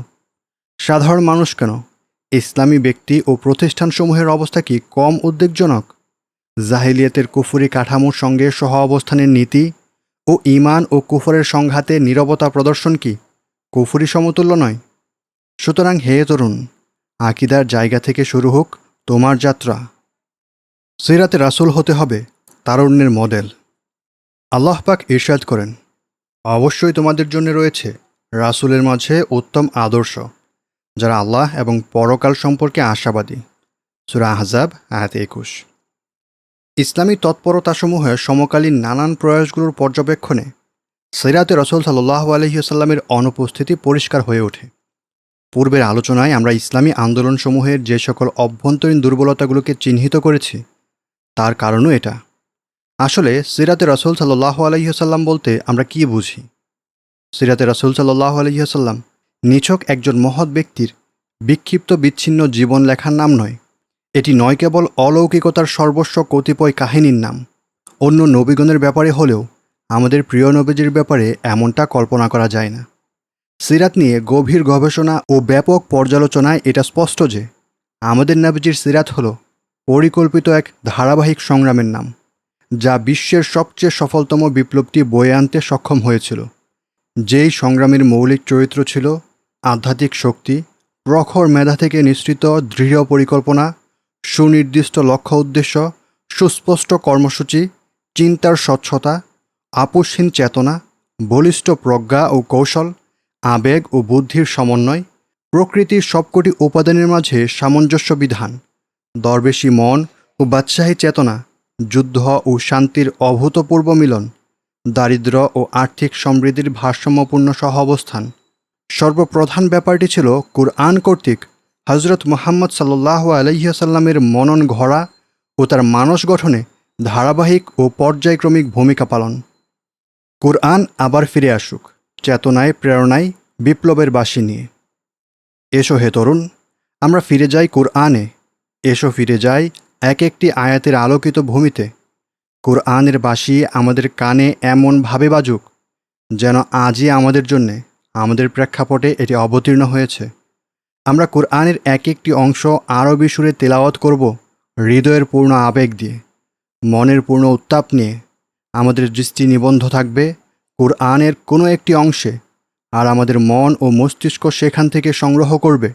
সাধারণ মানুষ কেন, ইসলামী ব্যক্তি ও প্রতিষ্ঠানসমূহের অবস্থা কি কম উদ্বেগজনক? জাহিলিয়াতের কুফরি কাঠামোর সঙ্গে সহ অবস্থানের নীতি ও ঈমান ও কুফরের সংঘাতে নীরবতা প্রদর্শন কি কুফরি সমতুল্য নয়? সুতরাং হে তরুণ, আকিদার জায়গা থেকে শুরু হোক তোমার যাত্রা। সিরাতে রাসূল হতে হবে তারুণ্যের মডেল। আল্লাহ পাক ইরশাদ করেন, অবশ্যই তোমাদের জন্য রয়েছে রাসূলের মাঝে উত্তম আদর্শ, যারা আল্লাহ এবং পরকাল সম্পর্কে আশাবাদী। সূরা আহজাব আয়াত 21। ইসলামী তৎপরতাসমূহের সমকালীন নানান প্রয়াসগুলোর পর্যবেক্ষণে সিরাতে রাসূল সাল্লাল্লাহু আলাইহি ওয়াসাল্লামের অনুপস্থিতি পরিষ্কার হয়ে ওঠে। পূর্বের আলোচনায় আমরা ইসলামী আন্দোলনসমূহের যে সকল অভ্যন্তরীণ দুর্বলতাগুলোকে চিহ্নিত করেছি, তার কারণও এটা। আসলে সিরাতে রাসূল সাল্লাল্লাহু আলাইহি ওয়াসাল্লাম বলতে আমরা কী বুঝি? সিরাতে রাসূল সাল্লাল্লাহু আলাইহি ওয়াসাল্লাম নিছক একজন মহৎ ব্যক্তির বিক্ষিপ্ত বিচ্ছিন্ন জীবন লেখার নাম নয়। এটি নয় কেবল অলৌকিকতার সর্বস্ব কতিপয় কাহিনীর নাম। অন্য নবীগণের ব্যাপারে হলেও আমাদের প্রিয় নবীজির ব্যাপারে এমনটা কল্পনা করা যায় না। সিরাত নিয়ে গভীর গবেষণা ও ব্যাপক পর্যালোচনায় এটা স্পষ্ট যে আমাদের নবীজির সিরাত হল পরিকল্পিত এক ধারাবাহিক সংগ্রামের নাম, যা বিশ্বের সবচেয়ে সফলতম বিপ্লবটি বয়ে আনতে সক্ষম হয়েছিল। যেই সংগ্রামের মৌলিক চরিত্র ছিল আধ্যাত্মিক শক্তি, প্রখর মেধা থেকে নিঃসৃত দৃঢ় পরিকল্পনা, সুনির্দিষ্ট লক্ষ্য উদ্দেশ্য, সুস্পষ্ট কর্মসূচি, চিন্তার স্বচ্ছতা, আপোষহীন চেতনা, বলিষ্ঠ প্রজ্ঞা ও কৌশল, আবেগ ও বুদ্ধির সমন্বয়, প্রকৃতির সবকটি উপাদানের মাঝে সামঞ্জস্য বিধান, দরবেশী মন ও বাদশাহী চেতনা, যুদ্ধ ও শান্তির অভূতপূর্ব মিলন, দারিদ্র্য ও আর্থিক সমৃদ্ধির ভারসাম্যপূর্ণ সহাবস্থান। সর্বপ্রধান ব্যাপারটি ছিল কুরআন কর্তৃক হজরত মুহাম্মদ সাল্লাল্লাহু আলাইহি ওয়াসাল্লামের মনন গড়া ও তার মানস গঠনে ধারাবাহিক ও পর্যায়ক্রমিক ভূমিকা পালন। কুরআন আবার ফিরে আসুক চেতনায়, প্রেরণায়, বিপ্লবের বাঁশি নিয়ে। এসো হে তরুণ, আমরা ফিরে যাই কুরআনে। এসো ফিরে যাই এক একটি আয়াতের আলোকিত ভূমিতে। কুরআনের বাঁশি আমাদের কানে এমনভাবে বাজুক যেন আজই আমাদের জন্যে, আমাদের প্রেক্ষাপটে এটি অবতীর্ণ হয়েছে। আমরা কুরআনের এক একটি অংশ আরবি সুরে তেলাওয়াত করব, হৃদয়ের পূর্ণ আবেগ দিয়ে, মনের পূর্ণ উত্তাপ নিয়ে। আমাদের দৃষ্টি নিবদ্ধ থাকবে কুরআনের কোনো একটি অংশে, আর আমাদের মন ও মস্তিষ্ক সেখান থেকে সংগ্রহ করবে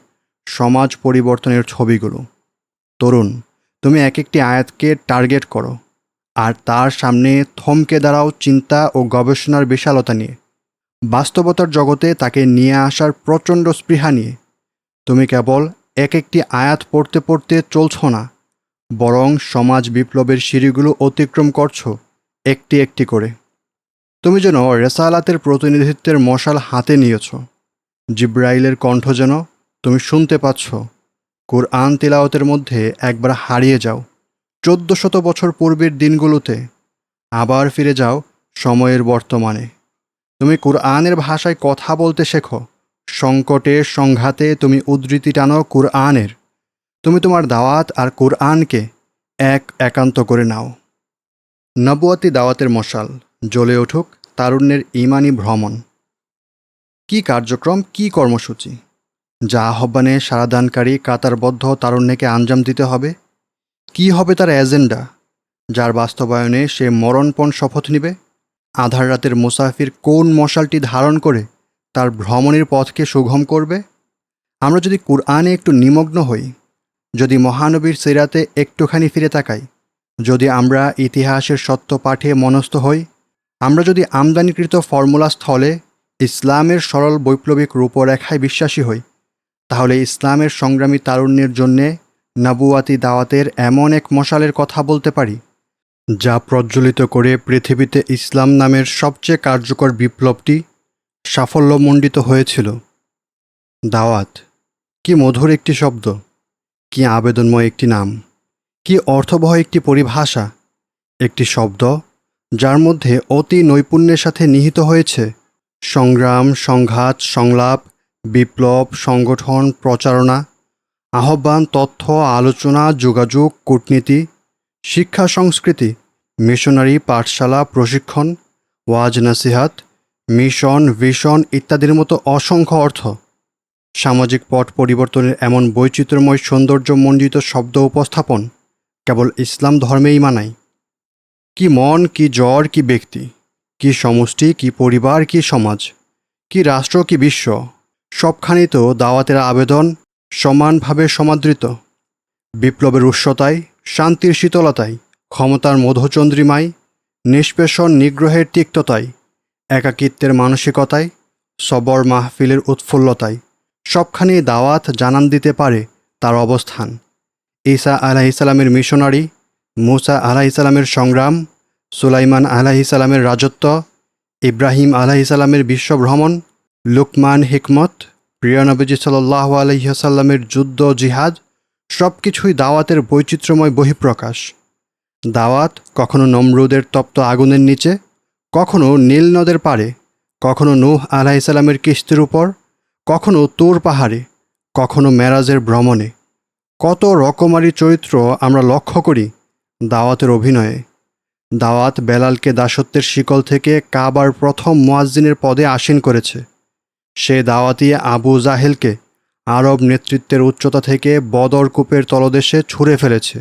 সমাজ পরিবর্তনের ছবিগুলো। তরুণ, তুমি এক একটি আয়াতকে টার্গেট করো, আর তার সামনে থমকে দাঁড়াও চিন্তা ও গবেষণার বিশালতা নিয়ে, বাস্তবতার জগতে তাকে নিয়ে আসার প্রচণ্ড স্পৃহা নিয়ে। তুমি কেবল এক একটি আয়াত পড়তে পড়তে চলছ না, বরং সমাজ বিপ্লবের সিঁড়িগুলো অতিক্রম করছো একটি একটি করে। তুমি যেন রেসালাতের প্রতিনিধিত্বের মশাল হাতে নিয়েছ। জিব্রাইলের কণ্ঠ যেন তুমি শুনতে পাচ্ছ। কুরআন তিলাওয়াতের মধ্যে একবার হারিয়ে যাও 1400 বছর পূর্বের দিনগুলোতে, আবার ফিরে যাও সময়ের বর্তমানে। তুমি কুরআনের ভাষায় কথা বলতে শেখো। সংকটে সংঘাতে তুমি উদ্ধৃতি টানো কুরআনের। তুমি তোমার দাওয়াত আর কুরআনকে একান্ত করে নাও। নবুয়াতি দাওয়াতের মশাল জ্বলে উঠুক তারুণ্যের ঈমানি ভ্রমণ। কি কার্যক্রম, কি কর্মসূচি, যা আহ্বানে সারাদানকারী কাতারবদ্ধ তারুণ্যকে আঞ্জাম দিতে হবে। কি হবে তার এজেন্ডা, যার বাস্তবায়নে সে মরণপণ শপথ নিবে। আধার রাতের মুসাফির কোন মশালটি ধারণ করে তার ভ্রমণের পথকে সুগম করবে। আমরা যদি কুরআনে একটু নিমগ্ন হই, যদি মহানবীর সিরাতে একটুখানি ফিরে তাকাই, যদি আমরা ইতিহাসের সত্য পাঠে মনস্থ হই, আমরা যদি আমদানিকৃত ফর্মুলা স্থলে ইসলামের সরল বৈপ্লবিক রূপরেখায় বিশ্বাসী হই, তাহলে ইসলামের সংগ্রামী তারুণ্যের জন্যে নবুয়াতি দাওয়াতের এমন এক মশালের কথা বলতে পারি, যা প্রজ্বলিত করে পৃথিবীতে ইসলাম নামের সবচেয়ে কার্যকর বিপ্লবটি সাফল্যমণ্ডিত হয়েছিল। দাওয়াত কি মধুর একটি শব্দ, কি আবেদনময় একটি নাম, কি অর্থবহ একটি পরিভাষা। একটি শব্দ যার মধ্যে অতি নৈপুণ্যের সাথে নিহিত হয়েছে সংগ্রাম, সংঘাত, সংলাপ, বিপ্লব, সংগঠন, প্রচারণা, আহ্বান, তথ্য, আলোচনা, যোগাযোগ, কূটনীতি, শিক্ষা, সংস্কৃতি, মিশনারি, পাঠশালা, প্রশিক্ষণ, ওয়াজ নসিহাত, মিশন, ভিশন ইত্যাদির মতো অসংখ্য অর্থ। সামাজিক পট পরিবর্তনের এমন বৈচিত্র্যময় সৌন্দর্যমণ্ডিত শব্দ উপস্থাপন কেবল ইসলাম ধর্মেই মানায়। কি মন, কি জ্বর, কি ব্যক্তি, কি সমষ্টি, কি পরিবার, কি সমাজ, কি রাষ্ট্র, কি বিশ্ব, সবখানেই তো দাওয়াতের আবেদন সমানভাবে সমাদৃত। বিপ্লবের উষ্ণতায়, শান্তির শীতলতায়, ক্ষমতার মধুচন্দ্রিমায়, নিষ্পেষণ নিগ্রহের তিক্ততায়, একাকিত্বের মানসিকতায়, সবর মাহফিলের উৎফুল্লতায় সবখানেই দাওয়াত জানান দিতে পারে তার অবস্থান। ঈসা আলাইহিসসালামের মিশনারি, মুসা আলাইহিসসালামের সংগ্রাম, সুলাইমান আলাইহিসসালামের রাজত্ব, ইব্রাহিম আলাইহিসসালামের বিশ্বভ্রমণ, লুকমান হিকমত, প্রিয় নবীজি সাল্লাল্লাহু আলাইহি ওয়াসাল্লামের যুদ্ধ জিহাদ সব কিছুই দাওয়াতের বৈচিত্র্যময় বহিঃপ্রকাশ। দাওয়াত কখনো নমরুদের তপ্ত আগুনের নিচে, কখনো নীল নদের পাড়ে, কখনো নূহ আলাইহিসসালামের কিস্তির উপর, কখনো তুর পাহাড়ে, কখনো মেরাজের ভ্রমণে। কত রকমারি চরিত্র আমরা লক্ষ্য করি দাওয়াতের অভিনয়ে। দাওয়াত বেলালকে দাসত্বের শিকল থেকে কাবার প্রথম মুয়াজ্জিনের পদে আসীন করেছে। সে দাওয়াতি আবু জাহেলকে আরব নেতৃত্বের উচ্চতা থেকে বদর কূপের তলদেশে ছুঁড়ে ফেলেছে।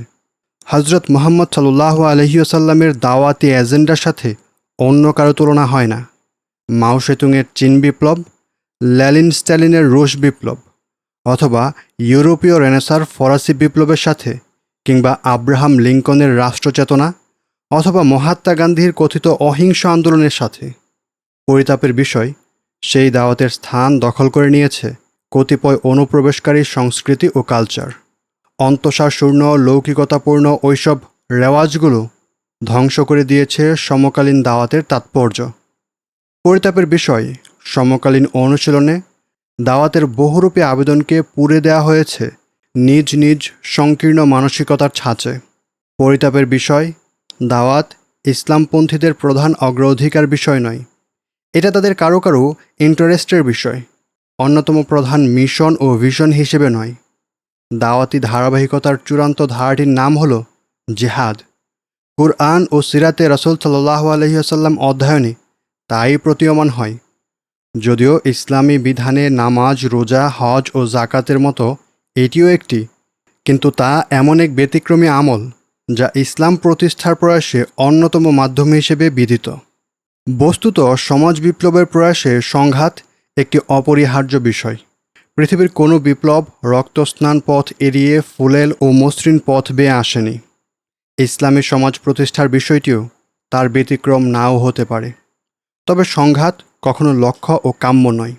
হজরত মুহাম্মদ সাল্লাল্লাহু আলাইহি ওয়াসাল্লামের দাওয়াতি এজেন্ডার সাথে অন্য কারো তুলনা হয় না। মাও সেতুংয়ের চীন বিপ্লব, লেনিন স্ট্যালিনের রুশ বিপ্লব, অথবা ইউরোপীয় রেনেসার ফরাসি বিপ্লবের সাথে, কিংবা আব্রাহাম লিঙ্কনের রাষ্ট্রচেতনা, অথবা মহাত্মা গান্ধীর কথিত অহিংস আন্দোলনের সাথে। পরিতাপের বিষয়, সেই দাওয়াতের স্থান দখল করে নিয়েছে কতিপয় অনুপ্রবেশকারী সংস্কৃতি ও কালচার। অন্তঃসারশূন্য লৌকিকতাপূর্ণ ওইসব রেওয়াজগুলো ধ্বংস করে দিয়েছে সমকালীন দাওয়াতের তাৎপর্য। পরিতাপের বিষয়, সমকালীন অনুশীলনে দাওয়াতের বহুরূপী আবেদনকে পুড়ে দেওয়া হয়েছে নিজ নিজ সংকীর্ণ মানসিকতার ছাঁচে। পরিতাপের বিষয়, দাওয়াত ইসলামপন্থীদের প্রধান অগ্রাধিকার বিষয় নয়, এটা তাদের কারো কারো ইন্টারেস্টের বিষয়, অন্যতম প্রধান মিশন ও ভিশন হিসেবে নয়। দাওয়াতি ধারাবাহিকতার চূড়ান্ত ধারাটির নাম হল জিহাদ। কুরআন ও সিরাতে রাসূল সাল্লাল্লাহু আলাইহি ওয়াসাল্লাম অধ্যয়নে তাই প্রতীয়মান হয়। যদিও ইসলামী বিধানে নামাজ, রোজা, হজ ও জাকাতের মতো এটিও একটি, কিন্তু তা এমন এক ব্যতিক্রমী আমল যা ইসলাম প্রতিষ্ঠার প্রয়াসে অন্যতম মাধ্যম হিসেবে বিদিত। বস্তুত সমাজ বিপ্লবের প্রয়াসে সংঘাত একটি অপরিহার্য বিষয়। পৃথিবীর কোনো বিপ্লব রক্তস্নান পথ এড়িয়ে ফুলেল ও মসৃণ পথ বেয়ে আসেনি। ইসলামী সমাজ প্রতিষ্ঠার বিষয়টিও তার ব্যতিক্রম নাও হতে পারে। তবে সংঘাত কখনো লক্ষ্য ও কাম্য নয়।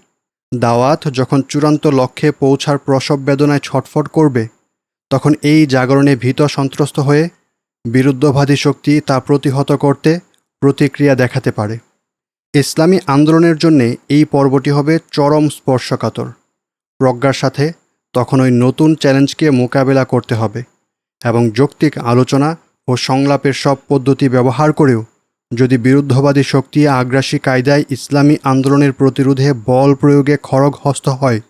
দাওয়াত যখন চূড়ান্ত লক্ষ্যে পৌঁছার প্রসব বেদনায় ছটফট করবে, তখন এই জাগরণে ভীত সন্ত্রস্ত হয়ে বিরুদ্ধবাদী শক্তি তা প্রতিহত করতে প্রতিক্রিয়া দেখাতে পারে। ইসলামী আন্দোলনের জন্যে এই পর্বটি হবে চরম স্পর্শকাতর। প্রজ্ঞার সাথে তখন ওই নতুন চ্যালেঞ্জকে মোকাবেলা করতে হবে এবং যৌক্তিক আলোচনা ও সংলাপের সব পদ্ধতি ব্যবহার করেও যদি বিরুদ্ধবাদী শক্তি আগ্রাসী কায়দায় ইসলামী আন্দোলনের প্রতিরোধে বল প্রয়োগে খড়গহস্ত হয়,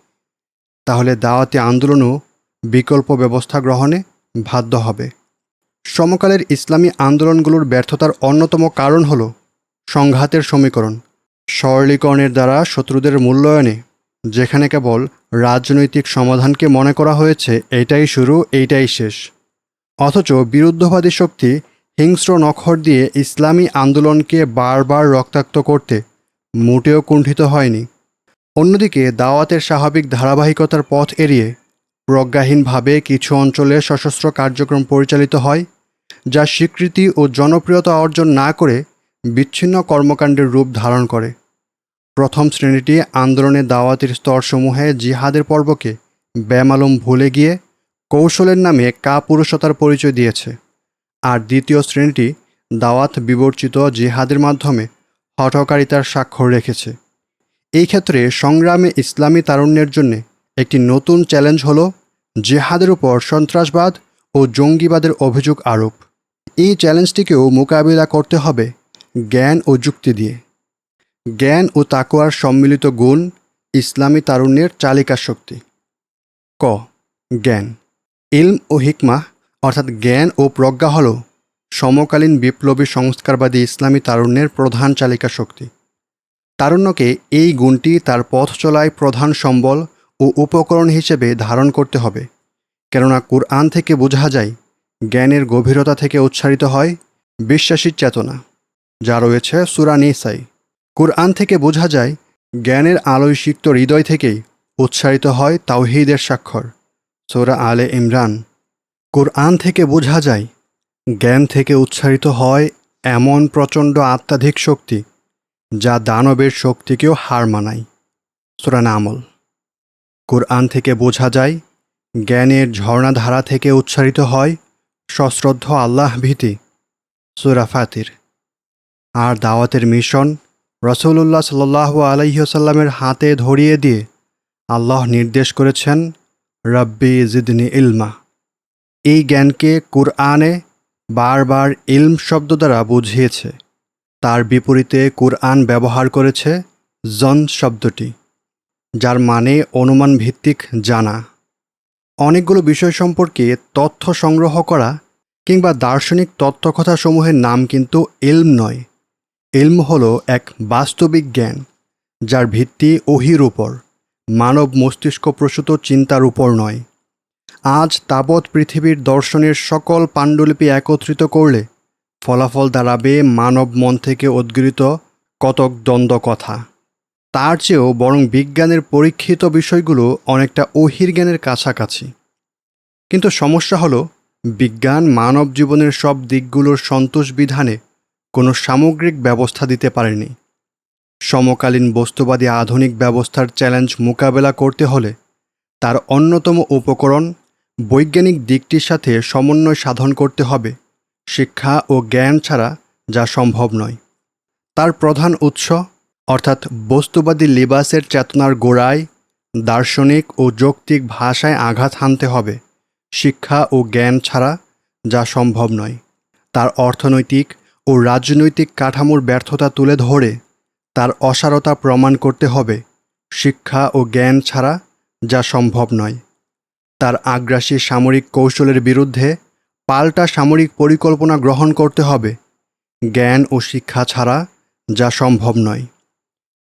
তাহলে দাওয়াতি আন্দোলনও বিকল্প ব্যবস্থা গ্রহণে বাধ্য হবে। সমকালের ইসলামী আন্দোলনগুলোর ব্যর্থতার অন্যতম কারণ হল সংঘাতের সমীকরণ। সরলীকরণের দ্বারা শত্রুদের মূল্যায়নে যেখানে কেবল রাজনৈতিক সমাধানকে মনে করা হয়েছে এইটাই শুরু, এইটাই শেষ, অথচ বিরুদ্ধবাদী শক্তি হিংস্র নখর দিয়ে ইসলামী আন্দোলনকে বারবার রক্তাক্ত করতে মোটেও কুণ্ঠিত হয়নি। অন্যদিকে দাওয়াতের স্বাভাবিক ধারাবাহিকতার পথ এড়িয়ে প্রজ্ঞাহীনভাবে কিছু অঞ্চলে সশস্ত্র কার্যক্রম পরিচালিত হয়, যা স্বীকৃতি ও জনপ্রিয়তা অর্জন না করে বিচ্ছিন্ন কর্মকাণ্ডের রূপ ধারণ করে। প্রথম শ্রেণীটি আন্দোলনের দাওয়াতের স্তরসমূহে জিহাদের পর্বকে বেমালুম ভুলে গিয়ে কৌশলের নামে কাপুরুষতার পরিচয় দিয়েছে, আর দ্বিতীয় শ্রেণীটি দাওয়াত বিবর্চিত জিহাদের মাধ্যমে হঠকারিতার স্বাক্ষর রেখেছে। এই ক্ষেত্রে সংগ্রামে ইসলামী তারুণ্যের জন্য একটি নতুন চ্যালেঞ্জ হল জিহাদের উপর সন্ত্রাসবাদ ও জঙ্গিবাদের অভিযোগ আরোপ। এই চ্যালেঞ্জটিকেও মোকাবিলা করতে হবে জ্ঞান ও যুক্তি দিয়ে। জ্ঞান ও তাকওয়ার সম্মিলিত গুণ ইসলামী তারুণ্যের চালিকা শক্তি। ক. জ্ঞান। ইলম ও হিকমাহ অর্থাৎ জ্ঞান ও প্রজ্ঞা হল সমকালীন বিপ্লবী সংস্কারবাদী ইসলামী তারুণ্যের প্রধান চালিকা শক্তি। তারুণ্যকে এই গুণটি তার পথ চলায় প্রধান সম্বল ও উপকরণ হিসেবে ধারণ করতে হবে, কেননা কুরআন থেকে বোঝা যায় জ্ঞানের গভীরতা থেকে উচ্চারিত হয় বিশ্বাসীর চেতনা, যা রয়েছে সূরা নিসায়। কুরআন থেকে বোঝা যায় জ্ঞানের আলোয় সিক্ত হৃদয় থেকেই উচ্চারিত হয় তাওহীদের স্বাক্ষর, সূরা আলে ইমরান। কুরআন থেকে বোঝা যায় জ্ঞান থেকে উচ্চারিত হয় এমন প্রচণ্ড আত্মাধিক শক্তি যা দানবের শক্তিকেও হার মানায়, সূরা নামল। কুরআন থেকে বোঝা যায় জ্ঞানের ঝর্ণাধারা থেকে উচ্চারিত হয় সশ্রদ্ধ আল্লাহ ভীতি, সূরা ফাতির। আর দাওয়াতের মিশন রাসূলুল্লাহ সাল্লাল্লাহু আলাইহি ওয়াসাল্লামের হাতে ধরিয়ে দিয়ে আল্লাহ নির্দেশ করেছেন, রাব্বি জিদনি ইলমা। এই জ্ঞানকে কুরআনে বারবার ইলম শব্দ দ্বারা বুঝিয়েছে। তার বিপরীতে কুরআন ব্যবহার করেছে জন শব্দটি, যার মানে অনুমান ভিত্তিক জানা। অনেকগুলো বিষয় সম্পর্কে তথ্য সংগ্রহ করা কিংবা দার্শনিক তত্ত্বকথাসমূহের নাম কিন্তু ইলম নয়। ইলম হলো এক বাস্তবিক জ্ঞান, যার ভিত্তি ওহির উপর, মানব মস্তিষ্ক প্রসূত চিন্তার উপর নয়। আজ তাবৎ পৃথিবীর দর্শনের সকল পাণ্ডুলিপি একত্রিত করলে ফলাফল দাঁড়াবে মানব মন থেকে উদ্গৃহীত কতক দ্বন্দ্ব কথা। তার চেয়েও বরং বিজ্ঞানের পরীক্ষিত বিষয়গুলো অনেকটা ওহির জ্ঞানের কাছাকাছি। কিন্তু সমস্যা হলো, বিজ্ঞান মানব জীবনের সব দিকগুলোর সন্তোষ বিধানে কোনো সামগ্রিক ব্যবস্থা দিতে পারেনি। সমকালীন বস্তুবাদী আধুনিক ব্যবস্থার চ্যালেঞ্জ মোকাবেলা করতে হলে তার অন্যতম উপকরণ বৈজ্ঞানিক দিকটির সাথে সমন্বয় সাধন করতে হবে। শিক্ষা ও জ্ঞান ছাড়া যা সম্ভব নয়। তার প্রধান উৎস অর্থাৎ বস্তুবাদী লিবাসের চেতনার গোড়ায় দার্শনিক ও যৌক্তিক ভাষায় আঘাত হানতে হবে। শিক্ষা ও জ্ঞান ছাড়া যা সম্ভব নয়। তার অর্থনৈতিক ও রাজনৈতিক কাঠামোর ব্যর্থতা তুলে ধরে তার অসারতা প্রমাণ করতে হবে। শিক্ষা ও জ্ঞান ছাড়া যা সম্ভব নয়। তার আগ্রাসী সামরিক কৌশলের বিরুদ্ধে পাল্টা সামরিক পরিকল্পনা গ্রহণ করতে হবে। জ্ঞান ও শিক্ষা ছাড়া যা সম্ভব নয়।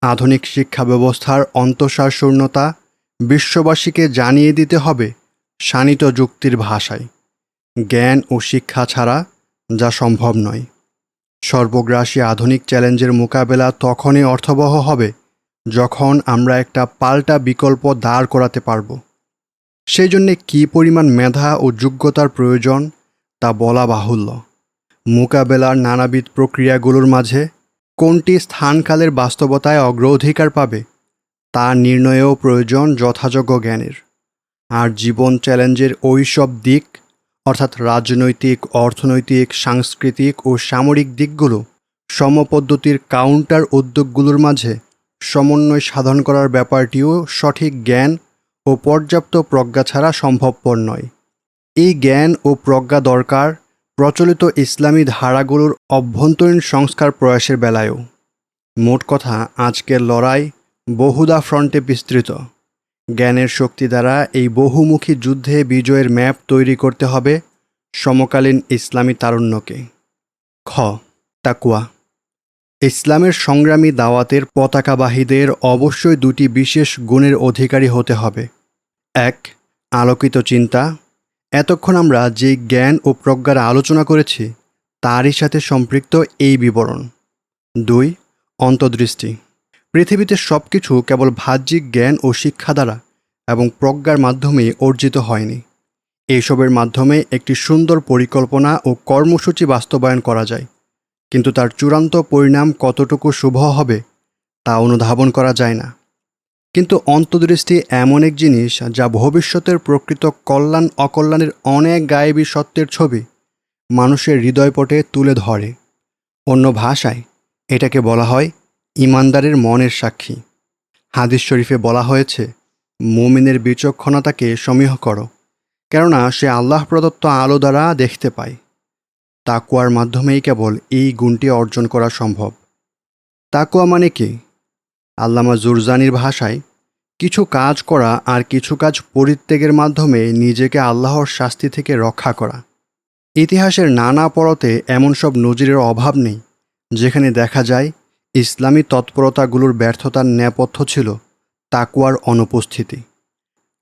আধুনিক শিক্ষা ব্যবস্থার অন্তঃসার শূন্যতা বিশ্ববাসীকে জানিয়ে দিতে হবে শানিত যুক্তির ভাষায়। জ্ঞান ও শিক্ষা ছাড়া যা সম্ভব নয়। সর্বগ্রাসী আধুনিক চ্যালেঞ্জের মোকাবেলা তখনই অর্থবহ হবে যখন আমরা একটা পাল্টা বিকল্প দাঁড় করাতে পারব। সেই জন্যে কী পরিমাণ মেধা ও যোগ্যতার প্রয়োজন তা বলা বাহুল্য। মোকাবেলার নানাবিধ প্রক্রিয়াগুলোর মাঝে কোনটি স্থানকালের বাস্তবতায় অগ্রাধিকার পাবে তা নির্ণয়েও প্রয়োজন যথাযোগ্য জ্ঞানের। আর জীবন চ্যালেঞ্জের ওই সব দিক অর্থাৎ রাজনৈতিক, অর্থনৈতিক, সাংস্কৃতিক ও সামরিক দিকগুলো সমপদ্ধতির কাউন্টার উদ্যোগগুলোর মাঝে সমন্বয় সাধন করার ব্যাপারটিও সঠিক জ্ঞান ও পর্যাপ্ত প্রজ্ঞা ছাড়া সম্ভবপর নয়। এই জ্ঞান ও প্রজ্ঞা দরকার প্রচলিত ইসলামী ধারাগুলোর অভ্যন্তরীণ সংস্কার প্রয়াসের বেলায়ও। মোট কথা, আজকের লড়াই বহুদা ফ্রন্টে বিস্তৃত। জ্ঞানের শক্তি দ্বারা এই বহুমুখী যুদ্ধে বিজয়ের ম্যাপ তৈরি করতে হবে সমকালীন ইসলামী তারুণ্যকে। খ. তাকওয়া। ইসলামের সংগ্রামী দাওয়াতের পতাকাবাহীদের অবশ্যই দুটি বিশেষ গুণের অধিকারী হতে হবে। ১. আলোকিত চিন্তা। এতক্ষণ আমরা যে জ্ঞান ও প্রজ্ঞার আলোচনা করেছি তারই সাথে সম্পৃক্ত এই বিবরণ। ২. অন্তর্দৃষ্টি। পৃথিবীতে সব কিছু কেবল বাহ্যিক জ্ঞান ও শিক্ষা দ্বারা এবং প্রজ্ঞার মাধ্যমে অর্জিত হয়নি। এইসবের মাধ্যমে একটি সুন্দর পরিকল্পনা ও কর্মসূচি বাস্তবায়ন করা যায়, কিন্তু তার চূড়ান্ত পরিণাম কতটুকু শুভ হবে তা অনুধাবন করা যায় না। কিন্তু অন্তর্দৃষ্টি এমন এক জিনিস যা ভবিষ্যতের প্রকৃত কল্যাণ অকল্যাণের অনেক গায়েবী সত্যের ছবি মানুষের হৃদয়পটে তুলে ধরে। অন্য ভাষায় এটাকে বলা হয় ইমানদারের মনের সাক্ষী। হাদিস শরীফে বলা হয়েছে, মুমিনের বিচক্ষণতাকে সমীহ করো, কেননা সে আল্লাহ প্রদত্ত আলো দ্বারা দেখতে পায়। তাকওয়ার মাধ্যমেই কেবল এই গুণটি অর্জন করা সম্ভব। তাকওয়া মানে কি? আল্লামা জুরজানির ভাষায় কিছু কাজ করা আর কিছু কাজ পরিত্যাগের মাধ্যমে নিজেকে আল্লাহর শাস্তি থেকে রক্ষা করা। ইতিহাসের নানা পরতে এমন সব নজিরের অভাব নেই যেখানে দেখা যায় ইসলামী তৎপরতাগুলোর ব্যর্থতার নেপথ্য ছিল তাকওয়ার অনুপস্থিতি।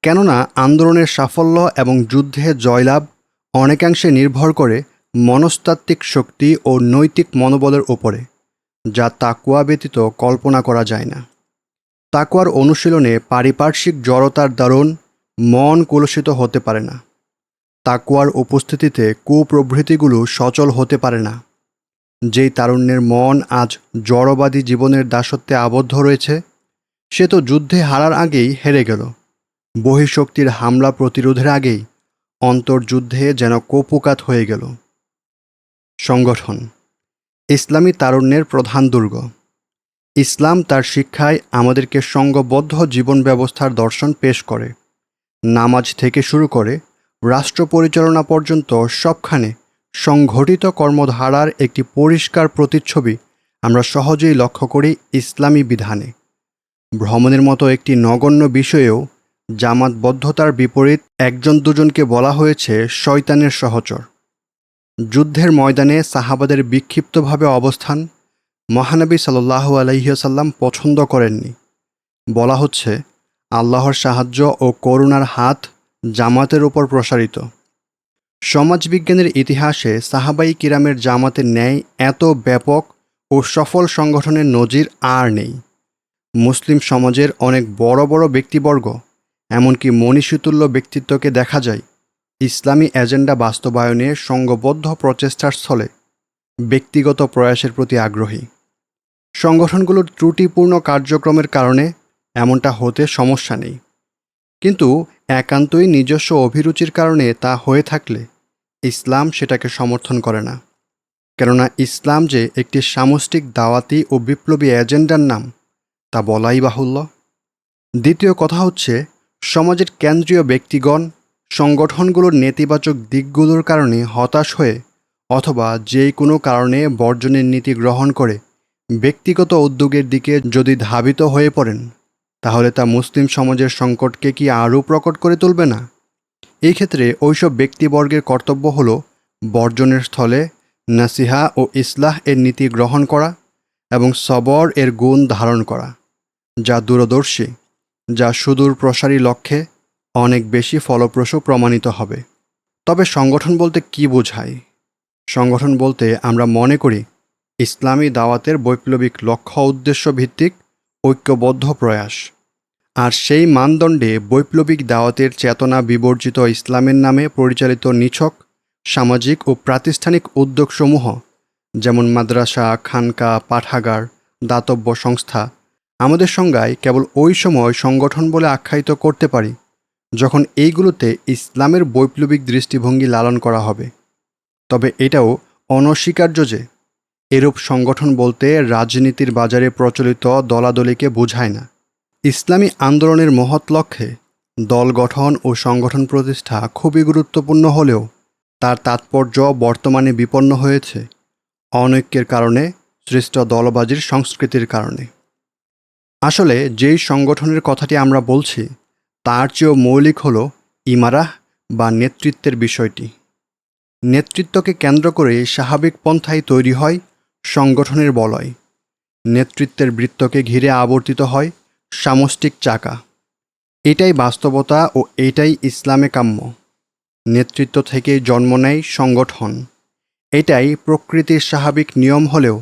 কেননা আন্দোলনের সাফল্য এবং যুদ্ধে জয়লাভ অনেকাংশে নির্ভর করে মনস্তাত্ত্বিক শক্তি ও নৈতিক মনোবলের ওপরে, যা তাকওয়া ব্যতীত কল্পনা করা যায় না। তাকওয়ার অনুশীলনে পারিপার্শ্বিক জড়তার দরুন মন কলুষিত হতে পারে না। তাকওয়ার উপস্থিতিতে কুপ্রবৃত্তিগুলো সচল হতে পারে না। যেই তারুণ্যের মন আজ জড়বাদী জীবনের দাসত্বে আবদ্ধ রয়েছে, সে তো যুদ্ধে হারার আগেই হেরে গেল। বহিঃশক্তির হামলা প্রতিরোধের আগেই অন্তর্যুদ্ধে যেন কুপকাত হয়ে গেল। সংগঠন। ইসলামী তারুণ্যের প্রধান দুর্গ। ইসলাম তার শিক্ষায় আমাদেরকে সঙ্গবদ্ধ জীবন ব্যবস্থার দর্শন পেশ করে। নামাজ থেকে শুরু করে রাষ্ট্র পরিচালনা পর্যন্ত সবখানে সংঘটিত কর্মধারার একটি পরিষ্কার প্রতিচ্ছবি আমরা সহজেই লক্ষ্য করি ইসলামী বিধানে। ভ্রমণের মতো একটি নগণ্য বিষয়েও জামাতবদ্ধতার বিপরীত একজন দুজনকে বলা হয়েছে শয়তানের সহচর। যুদ্ধের ময়দানে সাহাবাদের বিক্ষিপ্তভাবে অবস্থান মহানবী সাল্লাল্লাহু আলাইহি ওয়াসাল্লাম পছন্দ করেননি। বলা হচ্ছে, আল্লাহর সাহায্য ও করুণার হাত জামাতের উপর প্রসারিত। সমাজবিজ্ঞানের ইতিহাসে সাহাবাই কিরামের জামাতের ন্যায় এত ব্যাপক ও সফল সংগঠনের নজির আর নেই। মুসলিম সমাজের অনেক বড় বড় ব্যক্তিবর্গ, এমনকি মনীষীতুল্য ব্যক্তিত্বকে দেখা যায় ইসলামী এজেন্ডা বাস্তবায়নে সংঘবদ্ধ প্রচেষ্টার স্থলে ব্যক্তিগত প্রয়াসের প্রতি আগ্রহী। সংগঠনগুলোর ত্রুটিপূর্ণ কার্যক্রমের কারণে এমনটা হতে সমস্যা নেই, কিন্তু একান্তই নিজস্ব অভিরুচির কারণে তা হয়ে থাকলে ইসলাম সেটাকে সমর্থন করে না। কেননা ইসলাম যে একটি সামষ্টিক দাওয়াতি ও বিপ্লবী এজেন্ডার নাম, তা বলাই বাহুল্য। দ্বিতীয় কথা হচ্ছে, সমাজের কেন্দ্রীয় ব্যক্তিগণ সংগঠনগুলোর নেতিবাচক দিকগুলোর কারণে হতাশ হয়ে অথবা যে কোনো কারণে বর্জনের নীতি গ্রহণ করে ব্যক্তিগত উদ্যোগের দিকে যদি ধাবিত হয়ে পড়েন, তাহলে তা মুসলিম সমাজের সংকটকে কি আরও প্রকট করে তুলবে না? এই ক্ষেত্রে ওইসব ব্যক্তিবর্গের কর্তব্য হল বর্জনের স্থলে নাসিহা ও ইসলাহ এর নীতি গ্রহণ করা এবং সবর এর গুণ ধারণ করা, যা দূরদর্শী, যা সুদূর প্রসারী লক্ষ্যে অনেক বেশি ফলপ্রসূ প্রমাণিত হবে। তবে সংগঠন বলতে কি বোঝায়? সংগঠন বলতে আমরা মনে করি ইসলামী দাওয়াতের বৈপ্লবিক লক্ষ্য উদ্দেশ্য ভিত্তিক ঐক্যবদ্ধ প্রয়াস। আর সেই মানদণ্ডে বৈপ্লবিক দাওয়াতের চেতনা বিবর্জিত ইসলামের নামে পরিচালিত নিছক সামাজিক ও প্রাতিষ্ঠানিক উদ্যোগসমূহ, যেমন মাদ্রাসা, খানকা, পাঠাগার, দাতব্য সংস্থা, আমাদের সংজ্ঞায় কেবল ওই সময় সংগঠন বলে আখ্যায়িত করতে পারি যখন এইগুলোতে ইসলামের বৈপ্লবিক দৃষ্টিভঙ্গি লালন করা হবে। তবে এটাও অনস্বীকার্য যে এরূপ সংগঠন বলতে রাজনীতির বাজারে প্রচলিত দলাদলিকে বোঝায় না। ইসলামী আন্দোলনের মহৎ লক্ষ্যে দল গঠন ও সংগঠন প্রতিষ্ঠা খুবই গুরুত্বপূর্ণ হলেও তার তাৎপর্য বর্তমানে বিপন্ন হয়েছে অনৈক্যের কারণে সৃষ্ট দলবাজির সংস্কৃতির কারণে। আসলে যেই সংগঠনের কথাটি আমরা বলছি তার চেয়েও মৌলিক হল ইমারাহ বা নেতৃত্বের বিষয়টি। নেতৃত্বকে কেন্দ্র করে স্বাভাবিক পন্থায় তৈরি হয় সংগঠনের বলয়। নেতৃত্বের বৃত্তকে ঘিরে আবর্তিত হয় সামষ্টিক চাকা। এটাই বাস্তবতা ও এটাই ইসলামে কাম্য। নেতৃত্ব থেকেই জন্ম নেয় সংগঠন। এটাই প্রকৃতির স্বাভাবিক নিয়ম হলেও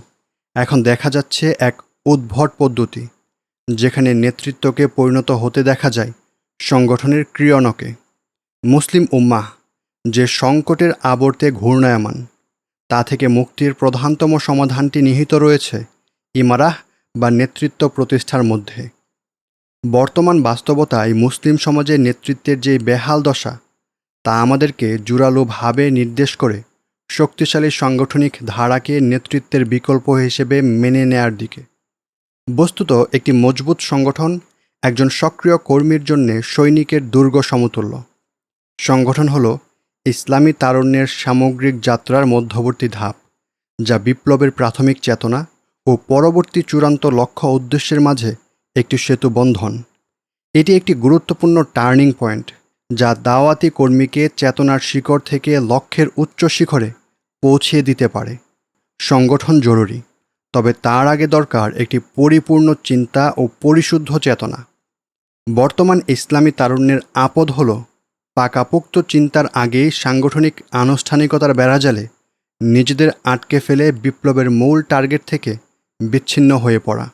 এখন দেখা যাচ্ছে এক উদ্ভট পদ্ধতি, যেখানে নেতৃত্বকে পরিণত হতে দেখা যায় সংগঠনের ক্রিয়নকে। মুসলিম উম্মাহ যে সংকটের আবর্তে ঘূর্ণায়মান, তা থেকে মুক্তির প্রধানতম সমাধানটি নিহিত রয়েছে ইমারাহ বা নেতৃত্ব প্রতিষ্ঠার মধ্যে। বর্তমান বাস্তবতায় মুসলিম সমাজের নেতৃত্বের যে বেহাল দশা, তা আমাদেরকে জোরালোভাবে নির্দেশ করে শক্তিশালী সাংগঠনিক ধারাকে নেতৃত্বের বিকল্প হিসেবে মেনে নেয়ার দিকে। বস্তুত একটি মজবুত সংগঠন একজন সক্রিয় কর্মীর জন্যে সৈনিকের দুর্গ সমতুল্য। সংগঠন হল ইসলামী তারুণ্যের সামগ্রিক যাত্রার মধ্যবর্তী ধাপ, যা বিপ্লবের প্রাথমিক চেতনা ও পরবর্তী চূড়ান্ত লক্ষ্য উদ্দেশ্যের মাঝে একটি সেতু বন্ধন। এটি একটি গুরুত্বপূর্ণ টার্নিং পয়েন্ট, যা দাওয়াতি কর্মীকে চেতনার শিখর থেকে লক্ষ্যের উচ্চ শিখরে পৌঁছিয়ে দিতে পারে। সংগঠন জরুরি, তবে তার আগে দরকার একটি পরিপূর্ণ চিন্তা ও পরিশুদ্ধ চেতনা। বর্তমান ইসলামী তারুণ্যের আপদ হল পাকাপোক্ত চিন্তার আগেই সাংগঠনিক আনুষ্ঠানিকতার বেড়াজালে নিজেদের আটকে ফেলে বিপ্লবের মূল টার্গেট থেকে বিচ্ছিন্ন হয়ে পড়া।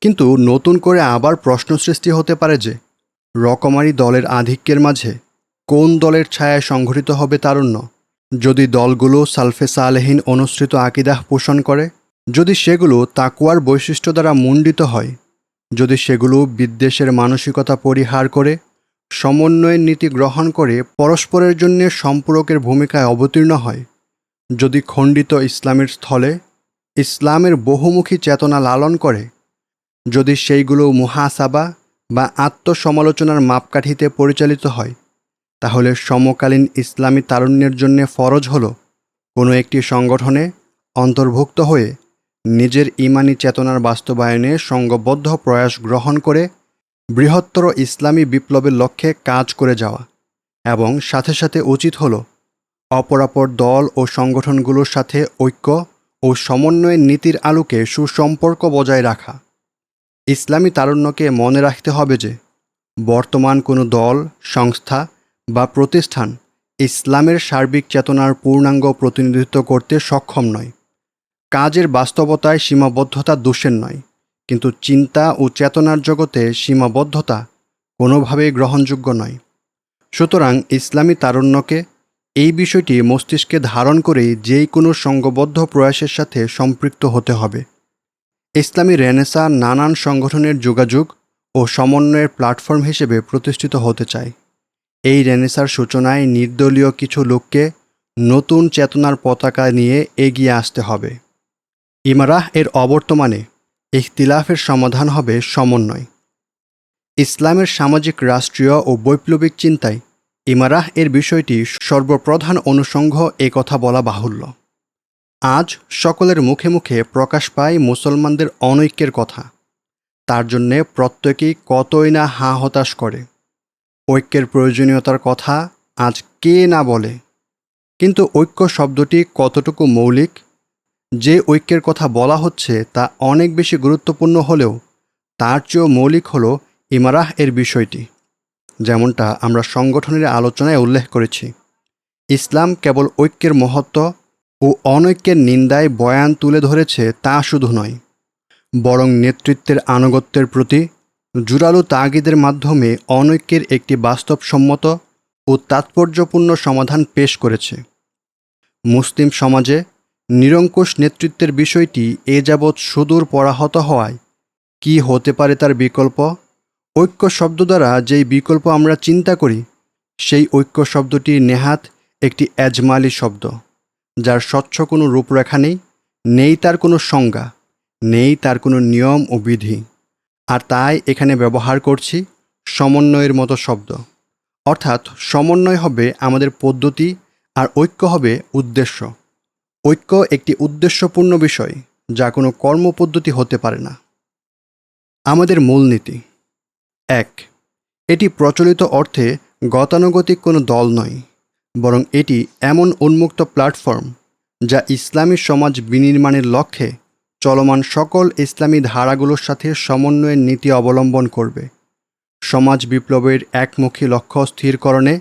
কিন্তু নতুন করে আবার প্রশ্ন সৃষ্টি হতে পারে যে রকমারি দলের আধিক্যের মাঝে কোন দলের ছায়ায় সংগঠিত হবে তারুণ্য? যদি দলগুলো সালফে সালেহীন অনুসৃত আকিদাহ পোষণ করে, যদি সেগুলো তাকওয়ার বৈশিষ্ট্য দ্বারা মণ্ডিত হয়, যদি সেগুলো বিদ্বেষের মানসিকতা পরিহার করে সমন্বয়ের নীতি গ্রহণ করে পরস্পরের জন্য সম্পূরকের ভূমিকায় অবতীর্ণ হয়, যদি খণ্ডিত ইসলামের স্থলে ইসলামের বহুমুখী চেতনা লালন করে, যদি সেইগুলো মুহাসাবা বা আত্মসমালোচনার মাপকাঠিতে পরিচালিত হয়, তাহলে সমকালীন ইসলামী তারুণ্যের জন্য ফরজ হল কোনো একটি সংগঠনে অন্তর্ভুক্ত হয়ে নিজের ঈমানি চেতনার বাস্তবায়নে সংঘবদ্ধ প্রয়াস গ্রহণ করে বৃহত্তর ইসলামী বিপ্লবের লক্ষ্যে কাজ করে যাওয়া। এবং সাথে সাথে উচিত হল অপরাপর দল ও সংগঠনগুলোর সাথে ঐক্য ও সমন্বয়ের নীতির আলোকে সুসম্পর্ক বজায় রাখা। ইসলামী তারুণ্যকে মনে রাখতে হবে যে বর্তমান কোনো দল, সংস্থা বা প্রতিষ্ঠান ইসলামের সার্বিক চেতনার পূর্ণাঙ্গ প্রতিনিধিত্ব করতে সক্ষম নয়। কাজের বাস্তবতায় সীমাবদ্ধতা দোষের নয়, কিন্তু চিন্তা ও চেতনার জগতে সীমাবদ্ধতা কোনোভাবেই গ্রহণযোগ্য নয়। সুতরাং ইসলামী তারুণ্যকে এই বিষয়টি মস্তিষ্কে ধারণ করেই যেই কোনো সংঘবদ্ধ প্রয়াসের সাথে সম্পৃক্ত হতে হবে। ইসলামী রেনেসাঁ নানান সংগঠনের যোগাযোগ ও সমন্বয়ের প্ল্যাটফর্ম হিসেবে প্রতিষ্ঠিত হতে চায়। এই রেনেসাঁর সূচনায় নির্দলীয় কিছু লোককে নতুন চেতনার পতাকা নিয়ে এগিয়ে আসতে হবে। ইমারাহ এর অবর্তমানে ইখতিলাফের সমাধান হবে সমন্বয়। ইসলামের সামাজিক, রাষ্ট্রীয় ও বৈপ্লবিক চিন্তায় ইমারাহ এর বিষয়টি সর্বপ্রধান অনুষঙ্গ, এ কথা বলা বাহুল্য। আজ সকলের মুখে মুখে প্রকাশ পায় মুসলমানদের অনৈক্যের কথা। তার জন্যে প্রত্যেকেই কতই না হা হতাশ করে। ঐক্যের প্রয়োজনীয়তার কথা আজ কে না বলে, কিন্তু ঐক্য শব্দটি কতটুকু মৌলিক? যে ঐক্যের কথা বলা হচ্ছে তা অনেক বেশি গুরুত্বপূর্ণ হলেও তার চেয়েও মৌলিক হল ইমারাহ এর বিষয়টি। যেমনটা আমরা সংগঠনের আলোচনায় উল্লেখ করেছি, ইসলাম কেবল ঐক্যের মহত্ব ও অনৈক্যের নিন্দায় বয়ান তুলে ধরেছে তা শুধু নয়, বরং নেতৃত্বের আনুগত্যের প্রতি জোরালো তাগিদের মাধ্যমে অনৈক্যের একটি বাস্তবসম্মত ও তাৎপর্যপূর্ণ সমাধান পেশ করেছে। মুসলিম সমাজে নিরঙ্কুশ নেতৃত্বের বিষয়টি এ যাবৎ সুদূর পরাহত হওয়ায় কি হতে পারে তার বিকল্প? ঐক্য শব্দ দ্বারা যেই বিকল্প আমরা চিন্তা করি, সেই ঐক্য শব্দটি নেহাত একটি এজমালি শব্দ, যার স্বচ্ছ কোনো রূপরেখা নেই, নেই তার কোনো সংজ্ঞা, নেই তার কোনো নিয়ম ও বিধি। আর তাই এখানে ব্যবহার করছি সমন্বয়ের মতো শব্দ। অর্থাৎ সমন্বয় হবে আমাদের পদ্ধতি আর ঐক্য হবে উদ্দেশ্য। ঐক্য একটি উদ্দেশ্যপূর্ণ বিষয়, যা কোনো কর্মপদ্ধতি হতে পারে না। আমাদের মূলনীতি: ১. এটি প্রচলিত অর্থে গতানুগতিক কোনো দল নয়, বরং এটি এমন উন্মুক্ত প্ল্যাটফর্ম যা ইসলামী সমাজ বিনির্মাণের লক্ষ্যে চলমান সকল ইসলামী ধারাগুলোর সাথে সমন্বয়ের নীতি অবলম্বন করবে। সমাজ বিপ্লবের একমুখী লক্ষ্য স্থিরকরণে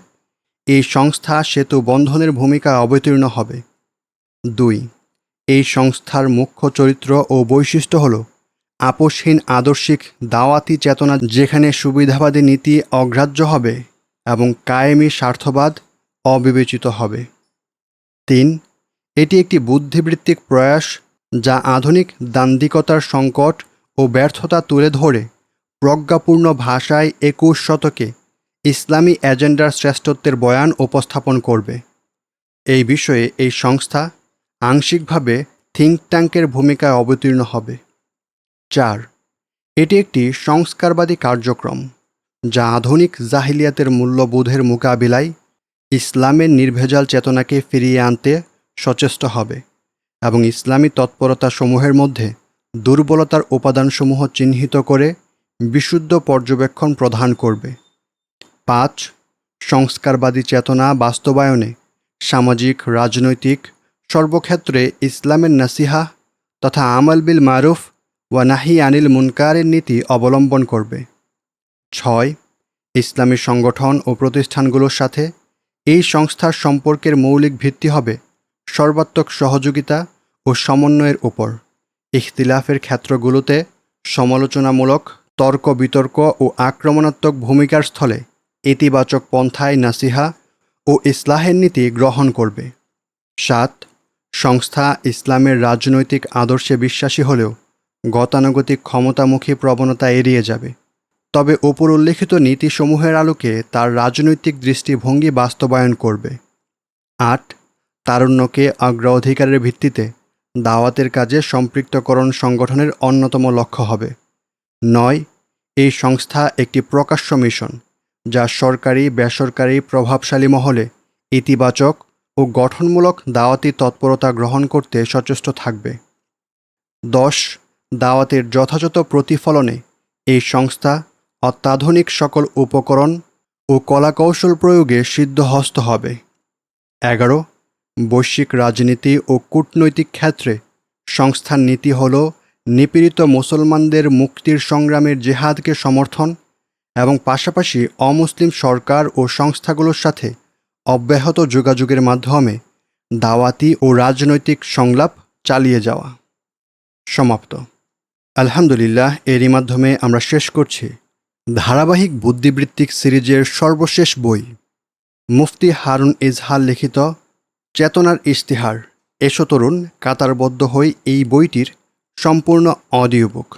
এই সংস্থা সেতু বন্ধনের ভূমিকা অবতীর্ণ হবে। ২. এই সংস্থার মুখ্য চরিত্র ও বৈশিষ্ট্য হল আপোষহীন আদর্শিক দাওয়াতি চেতনা, যেখানে সুবিধাবাদী নীতি অগ্রাহ্য হবে এবং কায়েমি স্বার্থবাদ অবিবেচিত হবে। ৩. এটি একটি বুদ্ধিবৃত্তিক প্রয়াস যা আধুনিক দান্দিকতার সংকট ও ব্যর্থতা তুলে ধরে প্রজ্ঞাপূর্ণ ভাষায় ২১ শতকে ইসলামী এজেন্ডার শ্রেষ্ঠত্বের বয়ান উপস্থাপন করবে। এই বিষয়ে এই সংস্থা আংশিকভাবে থিঙ্ক ট্যাঙ্কের ভূমিকায় অবতীর্ণ হবে। ৪. এটি একটি সংস্কারবাদী কার্যক্রম যা আধুনিক জাহিলিয়াতের মূল্যবোধের মোকাবিলায় ইসলামের নির্ভেজাল চেতনাকে ফিরিয়ে আনতে সচেষ্ট হবে এবং ইসলামী তৎপরতাসমূহের মধ্যে দুর্বলতার উপাদানসমূহ চিহ্নিত করে বিশুদ্ধ পর্যবেক্ষণ প্রদান করবে। ৫. সংস্কারবাদী চেতনা বাস্তবায়নে সামাজিক, রাজনৈতিক সর্বক্ষেত্রে ইসলামের নাসিহা তথা আমল বিল মারুফ ওয়া নাহি আনিল মুনকারের নীতি অবলম্বন করবে। ৬. ইসলামী সংগঠন ও প্রতিষ্ঠানগুলোর সাথে এই সংস্থার সম্পর্কের মৌলিক ভিত্তি হবে সর্বাত্মক সহযোগিতা ও সমন্বয়ের উপর। ইখতিলাফের ক্ষেত্রগুলোতে সমালোচনামূলক তর্ক বিতর্ক ও আক্রমণাত্মক ভূমিকার স্থলে ইতিবাচক পন্থায় নাসিহা ও ইসলাহের নীতি গ্রহণ করবে। ৭. সংস্থা ইসলামের রাজনৈতিক আদর্শে বিশ্বাসী হলেও গতানুগতিক ক্ষমতামুখী প্রবণতা এড়িয়ে যাবে, তবে উপর উল্লেখিত নীতিসমূহের আলোকে তার রাজনৈতিক দৃষ্টিভঙ্গি বাস্তবায়ন করবে। ৮. তারুণ্যকে অগ্রাধিকারের ভিত্তিতে দাওয়াতের কাজে সম্পৃক্তকরণ সংগঠনের অন্যতম লক্ষ্য হবে। ৯. এই সংস্থা একটি প্রকাশ্য মিশন যা সরকারি, বেসরকারি প্রভাবশালী মহলে ইতিবাচক ও গঠনমূলক দাওয়াতি তৎপরতা গ্রহণ করতে সচেষ্ট থাকবে। ১০. দাওয়াতের যথাযথ প্রতিফলনে এই সংস্থা অত্যাধুনিক সকল উপকরণ ও কলাকৌশল প্রয়োগে সিদ্ধহস্ত হবে। ১১. বৈশ্বিক রাজনীতি ও কূটনৈতিক ক্ষেত্রে সংস্থার নীতি হল নিপীড়িত মুসলমানদের মুক্তির সংগ্রামের জেহাদকে সমর্থন এবং পাশাপাশি অমুসলিম সরকার ও সংস্থাগুলোর সাথে অব্যাহত যোগাযোগের মাধ্যমে দাওয়াতি ও রাজনৈতিক সংলাপ চালিয়ে যাওয়া। সমাপ্ত। আলহামদুলিল্লাহ, এরই মাধ্যমে আমরা শেষ করছি ধারাবাহিক বুদ্ধিবৃত্তিক সিরিজের সর্বশেষ বই মুফতি হারুন ইজহার লিখিত চেতনার ইশতিহার। এসো তরুণ, কাতারবদ্ধ হই এই বইটির সম্পূর্ণ অডিও বুক।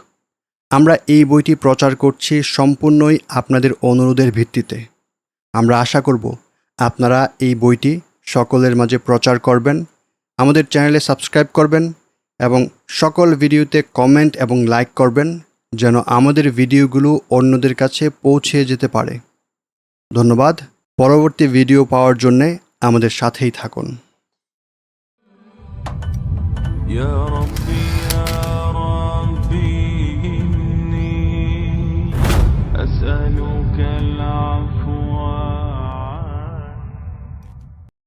আমরা এই বইটি প্রচার করছি সম্পূর্ণই আপনাদের অনুরোধের ভিত্তিতে। আমরা আশা করব আপনারা এই বইটি সকলের মাঝে প্রচার করবেন, আমাদের চ্যানেলে সাবস্ক্রাইব করবেন এবং সকল ভিডিওতে কমেন্ট এবং লাইক করবেন যেন আমাদের ভিডিওগুলো অন্যদের কাছে পৌঁছে যেতে পারে। ধন্যবাদ। পরবর্তী ভিডিও পাওয়ার জন্যে আমাদের সাথেই থাকুন। يا ربي